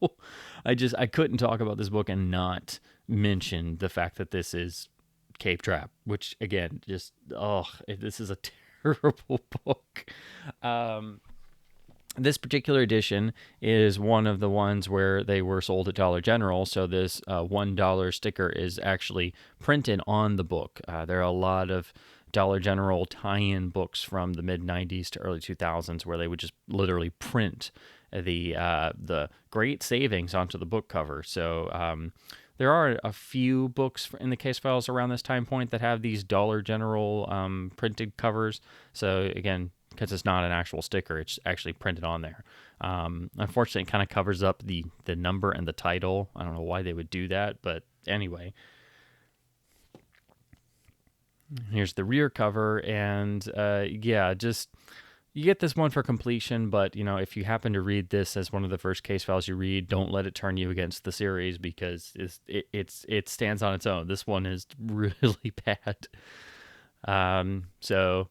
I couldn't talk about this book and not mention the fact that this is Cape Trap, which again, just this is a terrible book. This particular edition is one of the ones where they were sold at Dollar General, so this $1 sticker is actually printed on the book. There are a lot of Dollar General tie-in books from the mid-90s to early 2000s where they would just literally print the great savings onto the book cover. So there are a few books in the Case Files around this time point that have these Dollar General printed covers. So again, because it's not an actual sticker, it's actually printed on there. Unfortunately, it kind of covers up the number and the title. I don't know why they would do that, but anyway. Here's the rear cover, and just you get this one for completion, but if you happen to read this as one of the first Case Files you read, don't let it turn you against the series because it stands on its own. This one is really bad. So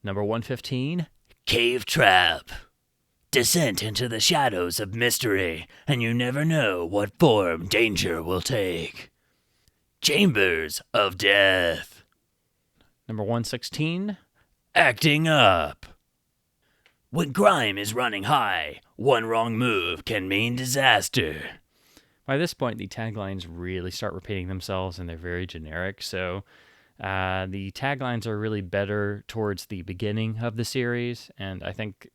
number 115, Cave Trap. Descent into the shadows of mystery, and you never know what form danger will take. Chambers of Death. Number 116, Acting Up. When crime is running high, one wrong move can mean disaster. By this point, the taglines really start repeating themselves, and they're very generic, so the taglines are really better towards the beginning of the series, and I think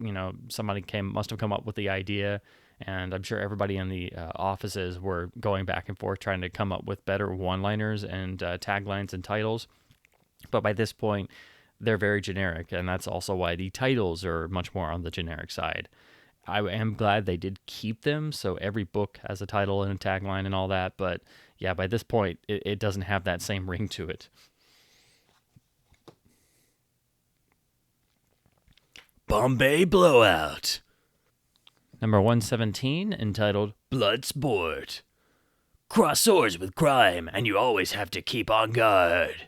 somebody must have come up with the idea, and I'm sure everybody in the offices were going back and forth trying to come up with better one-liners and taglines and titles. But by this point, they're very generic, and that's also why the titles are much more on the generic side. I am glad they did keep them, so every book has a title and a tagline and all that, but yeah, by this point, it doesn't have that same ring to it. Bombay Blowout. Number 117, entitled Bloodsport. Cross swords with crime, and you always have to keep on guard.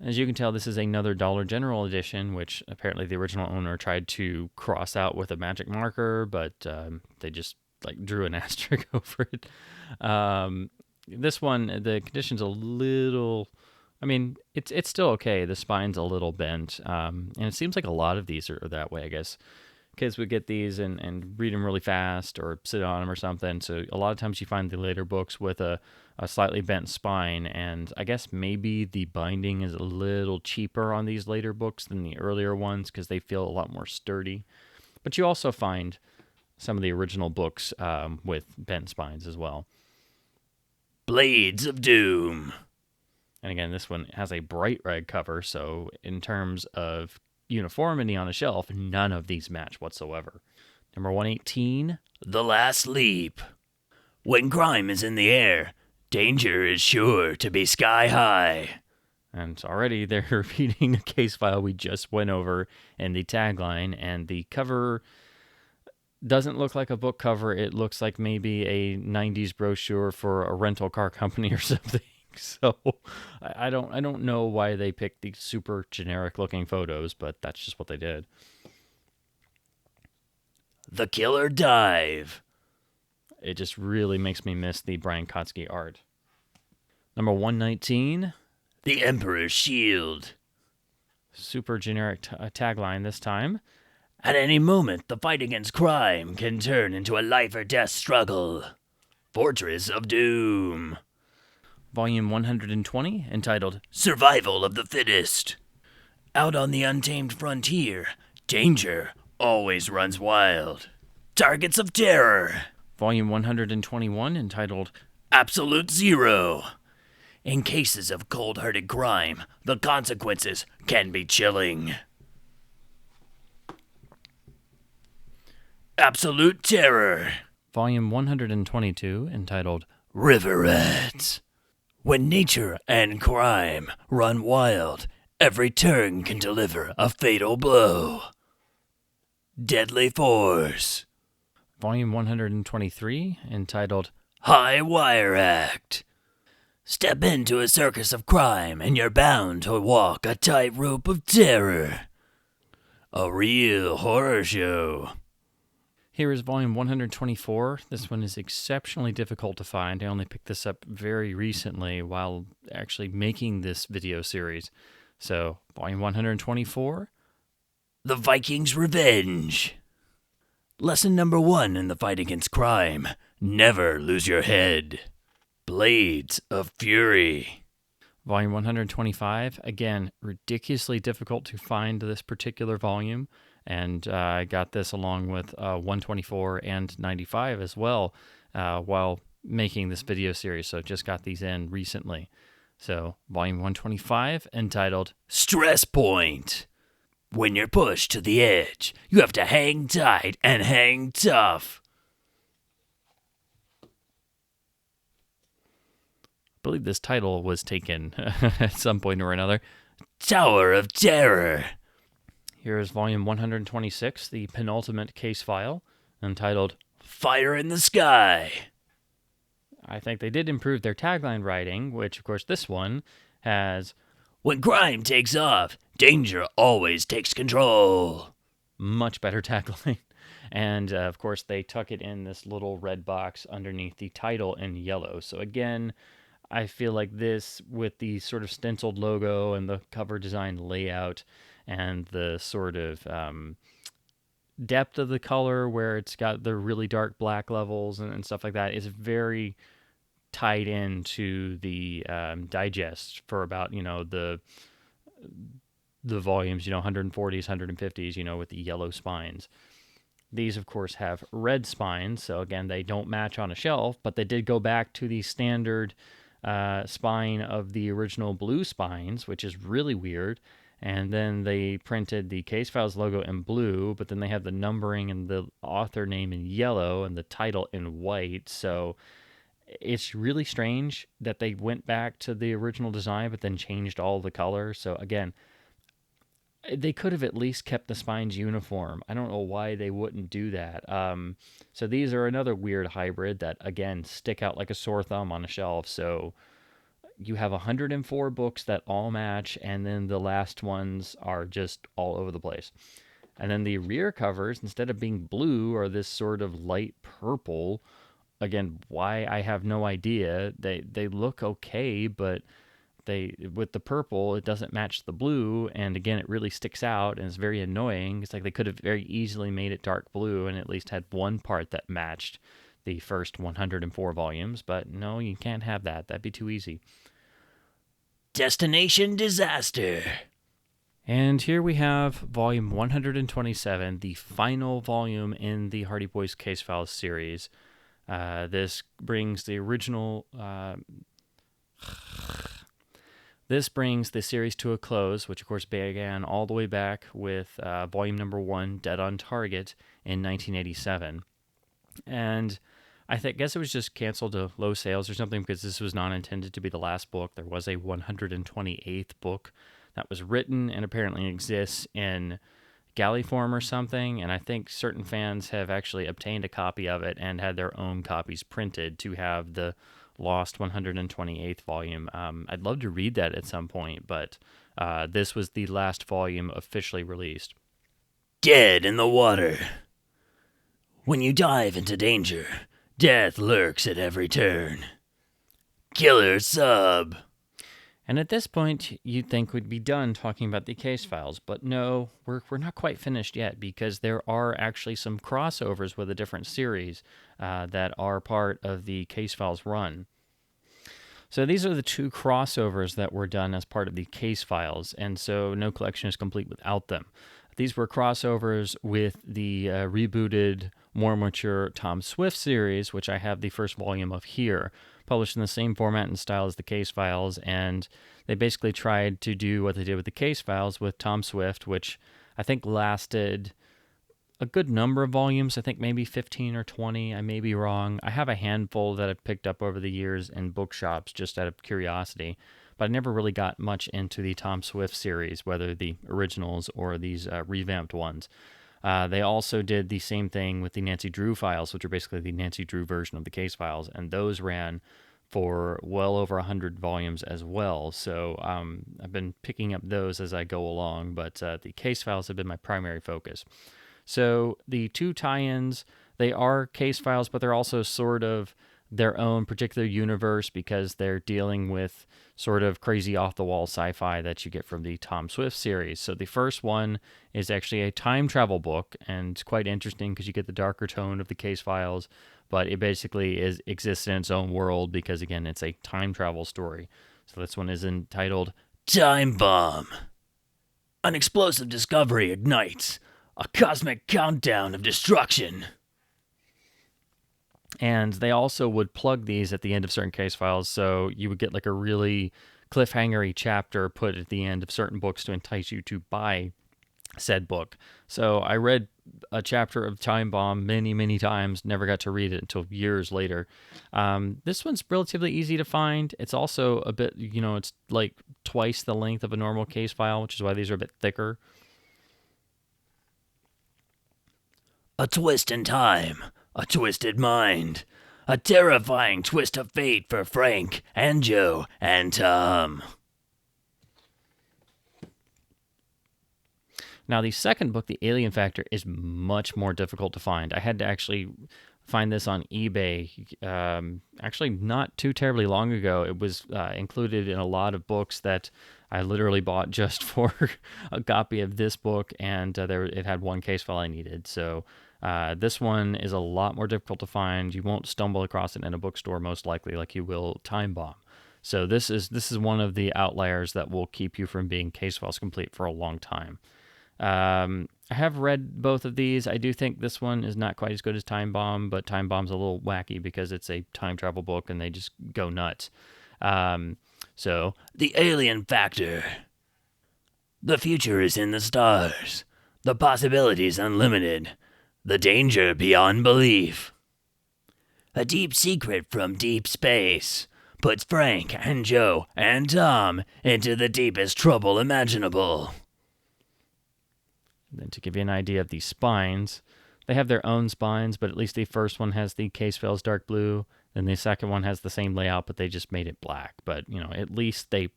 As you can tell, this is another Dollar General edition, which apparently the original owner tried to cross out with a magic marker, but they just drew an asterisk over it. This one, the condition's a little... I mean, it's still okay. The spine's a little bent, and it seems like a lot of these are that way, I guess. Kids would get these and read them really fast or sit on them or something. So a lot of times you find the later books with a slightly bent spine, and I guess maybe the binding is a little cheaper on these later books than the earlier ones because they feel a lot more sturdy. But you also find some of the original books with bent spines as well. Blades of Doom. And again, this one has a bright red cover, so in terms of uniformity on a shelf, none of these match whatsoever. Number 118, The Last Leap. When crime is in the air, danger is sure to be sky high. And already they're repeating a case file we just went over in the tagline, and the cover doesn't look like a book cover. It looks like maybe a 90s brochure for a rental car company or something. So I don't know why they picked these super generic looking photos, but that's just what they did. The Killer Dive. It just really makes me miss the Brian Kotsky art. Number 119, The Emperor's Shield. Super generic tagline this time. At any moment, the fight against crime can turn into a life or death struggle. Fortress of Doom. Volume 120, entitled Survival of the Fittest. Out on the untamed frontier, danger always runs wild. Targets of Terror. Volume 121, entitled Absolute Zero. In cases of cold-hearted crime, the consequences can be chilling. Absolute Terror. Volume 122, entitled River Rats. When nature and crime run wild, every turn can deliver a fatal blow. Deadly Force. Volume 123, entitled High Wire Act. Step into a circus of crime and you're bound to walk a tightrope of terror. A real horror show. Here is volume 124. This one is exceptionally difficult to find. I only picked this up very recently while actually making this video series. So, volume 124. The Vikings' Revenge. Lesson number 1 in the fight against crime. Never lose your head. Blades of Fury. Volume 125. Again, ridiculously difficult to find this particular volume. And I got this along with 124 and 95 as well while making this video series. So just got these in recently. So volume 125, entitled Stress Point. When you're pushed to the edge, you have to hang tight and hang tough. I believe this title was taken at some point or another. Tower of Terror. Here is volume 126, the penultimate case file, entitled Fire in the Sky. I think they did improve their tagline writing, which, of course, this one has When crime takes off, danger always takes control. much better tagline. And, of course, they tuck it in this little red box underneath the title in yellow. So, again, I feel like this, with the sort of stenciled logo and the cover design layout and the sort of depth of the color where it's got the really dark black levels and stuff like that, is very tied into the digest for about, the volumes, 140s, 150s, with the yellow spines. These, of course, have red spines, so again, they don't match on a shelf, but they did go back to the standard spine of the original blue spines, which is really weird. And then they printed the Casefiles logo in blue, but then they have the numbering and the author name in yellow and the title in white. So it's really strange that they went back to the original design, but then changed all the color. So again, they could have at least kept the spines uniform. I don't know why they wouldn't do that. So these are another weird hybrid that, again, stick out like a sore thumb on a shelf. So you have 104 books that all match, and then the last ones are just all over the place. And then the rear covers, instead of being blue, are this sort of light purple. Again, why, I have no idea. They look okay, but with the purple, it doesn't match the blue, and again, it really sticks out, and it's very annoying. It's like they could have very easily made it dark blue and at least had one part that matched the first 104 volumes, but no, you can't have that. That'd be too easy. Destination Disaster. And here we have volume 127, the final volume in the Hardy Boys Casefiles series. This brings the original... This brings the series to a close, which of course began all the way back with volume number 1, Dead on Target, in 1987. And I guess it was just canceled to low sales or something, because this was not intended to be the last book. There was a 128th book that was written and apparently exists in galley form or something, and I think certain fans have actually obtained a copy of it and had their own copies printed to have the lost 128th volume. I'd love to read that at some point, but this was the last volume officially released. Dead in the Water. When you dive into danger, death lurks at every turn. Killer Sub. And at this point, you'd think we'd be done talking about the case files, but no, we're not quite finished yet, because there are actually some crossovers with a different series that are part of the case files run. So these are the two crossovers that were done as part of the case files, and so no collection is complete without them. These were crossovers with the rebooted, more mature Tom Swift series, which I have the first volume of here. published in the same format and style as the Case Files, and they basically tried to do what they did with the Case Files with Tom Swift, which I think lasted a good number of volumes. I think maybe 15 or 20. I may be wrong. I have a handful that I've picked up over the years in bookshops just out of curiosity, but I never really got much into the Tom Swift series, whether the originals or these revamped ones. They also did the same thing with the Nancy Drew files, which are basically the Nancy Drew version of the Case Files, and those ran for well over 100 volumes as well. So I've been picking up those as I go along, but the Case Files have been my primary focus. So the two tie-ins, they are Case Files, but they're also sort of their own particular universe because they're dealing with sort of crazy off-the-wall sci-fi that you get from the Tom Swift series. So the first one is actually a time travel book, and it's quite interesting because you get the darker tone of the Case Files, but it basically exists in its own world because, again, it's a time travel story. So this one is entitled Time Bomb. An explosive discovery ignites a cosmic countdown of destruction. And they also would plug these at the end of certain Case Files, so you would get like a really cliffhangery chapter put at the end of certain books to entice you to buy said book. So I read a chapter of Time Bomb many, many times, never got to read it until years later. This one's relatively easy to find. It's also a bit, it's like twice the length of a normal Case File, which is why these are a bit thicker. A twist in time, a twisted mind, a terrifying twist of fate for Frank and Joe and Tom. Now, the second book, The Alien Factor, is much more difficult to find. I had to actually find this on eBay actually not too terribly long ago. It was included in a lot of books that I literally bought just for a copy of this book, and it had one case file I needed. So this one is a lot more difficult to find. You won't stumble across it in a bookstore most likely like you will Time Bomb. So this is one of the outliers that will keep you from being Case Files complete for a long time. I have read both of these. I do think this one is not quite as good as Time Bomb, but Time Bomb's a little wacky because it's a time travel book and they just go nuts. So, The Alien Factor. The future is in the stars. The possibilities unlimited. The danger beyond belief. A deep secret from deep space puts Frank and Joe and Tom into the deepest trouble imaginable. then to give you an idea of the spines, they have their own spines, but at least the first one has the Case Files dark blue, and the second one has the same layout, but they just made it black. But, at least they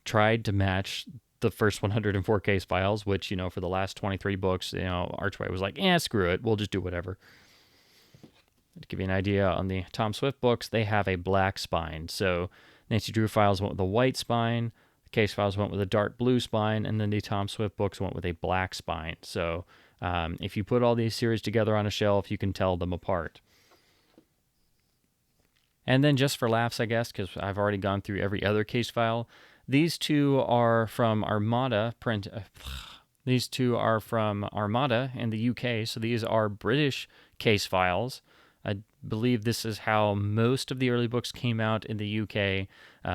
tried to match the first 104 Case Files, which, for the last 23 books, Archway was like, screw it, we'll just do whatever. To give you an idea, on the Tom Swift books, they have a black spine. So Nancy Drew Files went with a white spine, the Case Files went with a dark blue spine, and then the Tom Swift books went with a black spine. So if you put all these series together on a shelf, you can tell them apart. And then just for laughs, I guess, because I've already gone through every other Case File, these two are from Armada print. These two are from Armada in the UK, so these are British Case Files. I believe this is how most of the early books came out in the UK.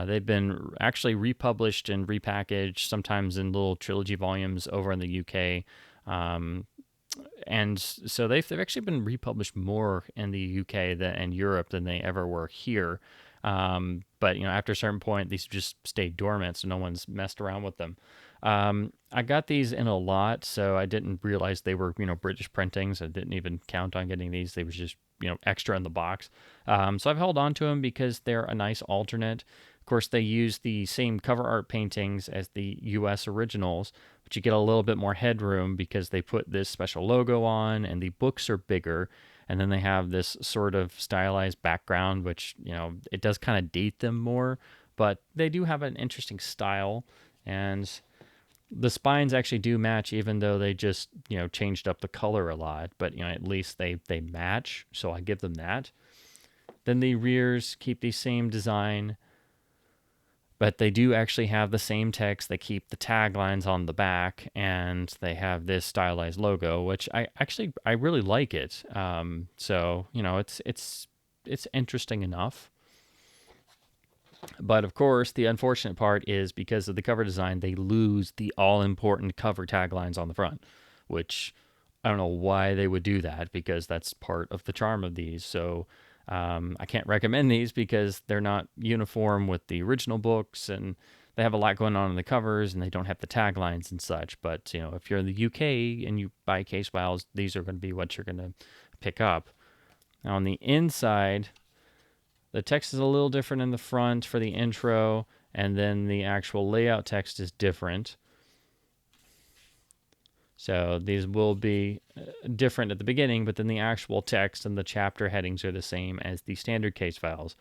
They've been actually republished and repackaged, sometimes in little trilogy volumes over in the UK. And so they've actually been republished more in the UK and Europe than they ever were here. But after a certain point, these just stayed dormant, so no one's messed around with them. I got these in a lot, so I didn't realize they were British printings. I didn't even count on getting these. They were just extra in the box. So I've held on to them because they're a nice alternate. Of course, they use the same cover art paintings as the US originals, but you get a little bit more headroom because they put this special logo on, and the books are bigger. And then they have this sort of stylized background, which, it does kind of date them more, but they do have an interesting style. And the spines actually do match, even though they just, changed up the color a lot. But, at least they match, so I give them that. Then the rears keep the same design, but they do actually have the same text. They keep the taglines on the back, and they have this stylized logo, which I really like it. So it's interesting enough. But of course, the unfortunate part is because of the cover design, they lose the all important cover taglines on the front, which I don't know why they would do that because that's part of the charm of these. So I can't recommend these because they're not uniform with the original books and they have a lot going on in the covers and they don't have the taglines and such. But, if you're in the UK and you buy case files, these are going to be what you're going to pick up. Now, on the inside, the text is a little different in the front for the intro, and then the actual layout text is different. So these will be different at the beginning, but then the actual text and the chapter headings are the same as the standard case files.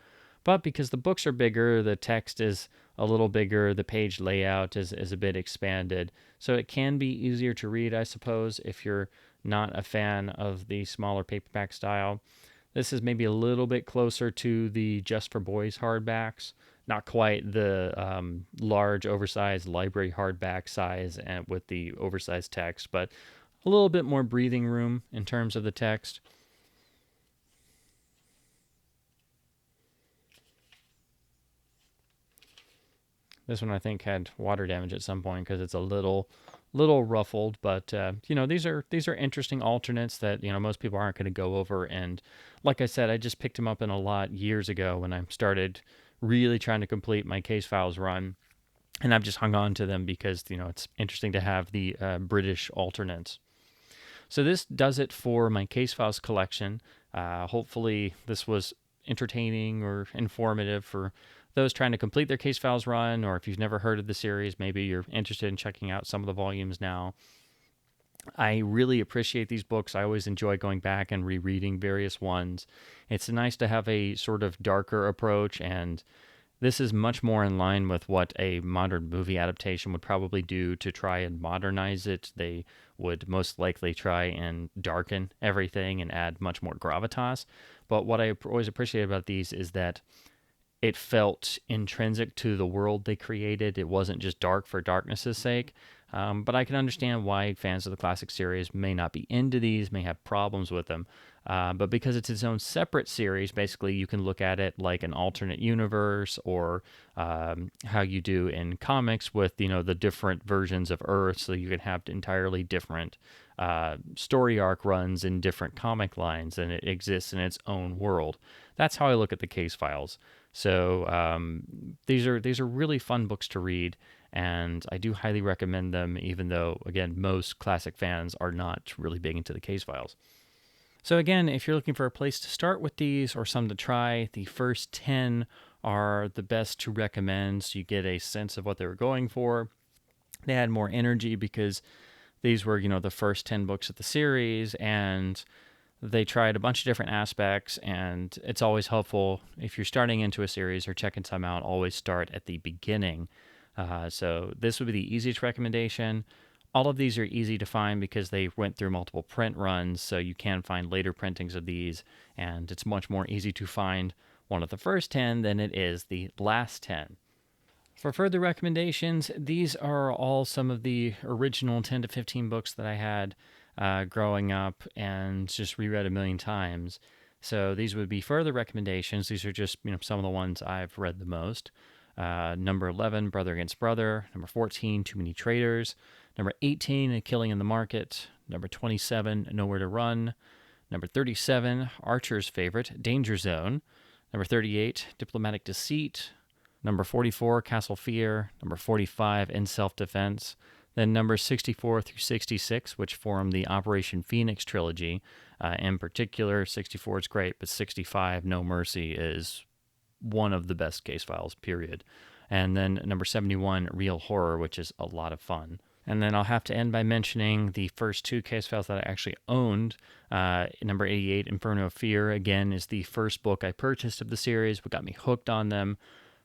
But because the books are bigger, the text is a little bigger, the page layout is a bit expanded. So it can be easier to read, I suppose, if you're not a fan of the smaller paperback style. This is maybe a little bit closer to the Just for Boys hardbacks. Not quite the large, oversized library hardback size and with the oversized text, but a little bit more breathing room in terms of the text. This one I think had water damage at some point because it's a little ruffled, but these are interesting alternates that most people aren't going to go over. And like I said, I just picked them up in a lot years ago when I started really trying to complete my case files run, and I've just hung on to them because it's interesting to have the British alternates. So this does it for my case files collection. Hopefully this was entertaining or informative for those trying to complete their case files run, or if you've never heard of the series, maybe you're interested in checking out some of the volumes now. I really appreciate these books. I always enjoy going back and rereading various ones. It's nice to have a sort of darker approach, and this is much more in line with what a modern movie adaptation would probably do to try and modernize it. They would most likely try and darken everything and add much more gravitas. But what I always appreciate about these is that it felt intrinsic to the world they created. It wasn't just dark for darkness' sake. But I can understand why fans of the classic series may not be into these, may have problems with them. But because it's its own separate series, basically you can look at it like an alternate universe, or how you do in comics with the different versions of Earth. So you can have entirely different story arc runs in different comic lines, and it exists in its own world. That's how I look at the case files. So these are really fun books to read, and I do highly recommend them, even though, again, most classic fans are not really big into the case files. So again, if you're looking for a place to start with these or some to try, the first 10 are the best to recommend, so you get a sense of what they were going for. They had more energy because these were, the first 10 books of the series, and they tried a bunch of different aspects, and it's always helpful if you're starting into a series or checking some out, always start at the beginning. So this would be the easiest recommendation. All of these are easy to find because they went through multiple print runs, so you can find later printings of these, and it's much more easy to find one of the first 10 than it is the last 10. For further recommendations, these are all some of the original 10 to 15 books that I had growing up and just reread a million times. So these would be further recommendations. These are just some of the ones I've read the most. Number 11, Brother Against Brother. Number 14, Too Many Traitors. Number 18, A Killing in the Market. Number 27, Nowhere to Run. Number 37, Archer's favorite, Danger Zone. Number 38, Diplomatic Deceit. Number 44, Castle Fear. Number 45, In Self-Defense. Then numbers 64 through 66, which form the Operation Phoenix trilogy. In particular, 64 is great, but 65, No Mercy, is one of the best case files, period. And then number 71, Real Horror, which is a lot of fun. And then I'll have to end by mentioning the first two case files that I actually owned. Number 88, Inferno of Fear, again, is the first book I purchased of the series, what got me hooked on them.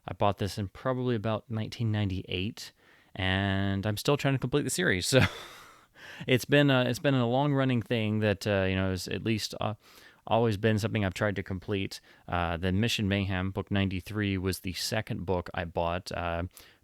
I bought this in probably about 1998, and I'm still trying to complete the series. So it's been a long running thing that has at least always been something I've tried to complete. Then Mission Mayhem, book 93, was the second book I bought.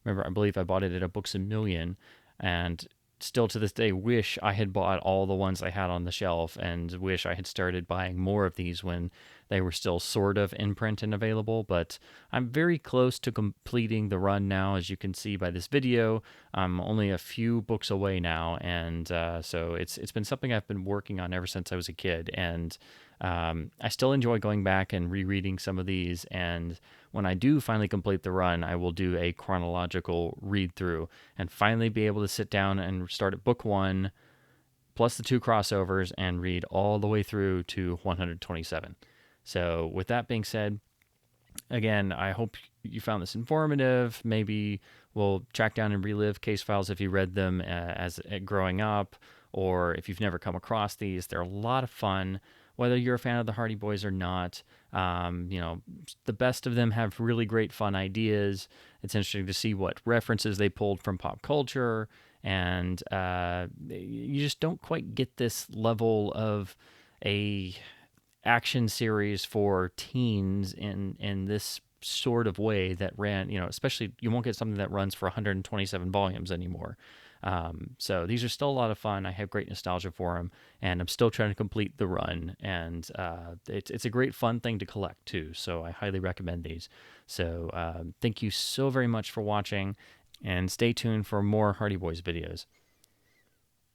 Remember, I believe I bought it at a Books A Million, and still to this day wish I had bought all the ones I had on the shelf, and wish I had started buying more of these when they were still sort of in print and available. But I'm very close to completing the run now, as you can see by this video. I'm only a few books away now, and so it's been something I've been working on ever since I was a kid, and I still enjoy going back and rereading some of these. And when I do finally complete the run, I will do a chronological read through and finally be able to sit down and start at book one plus the two crossovers and read all the way through to 127. So, with that being said, again, I hope you found this informative. Maybe we'll track down and relive case files if you read them as growing up, or if you've never come across these. They're a lot of fun, whether you're a fan of the Hardy Boys or not. The best of them have really great fun ideas. It's interesting to see what references they pulled from pop culture, and you just don't quite get this level of a action series for teens in this sort of way that ran, especially you won't get something that runs for 127 volumes anymore. So these are still a lot of fun. I have great nostalgia for them, and I'm still trying to complete the run. And it's a great fun thing to collect too. So I highly recommend these. So thank you so very much for watching, and stay tuned for more Hardy Boys videos.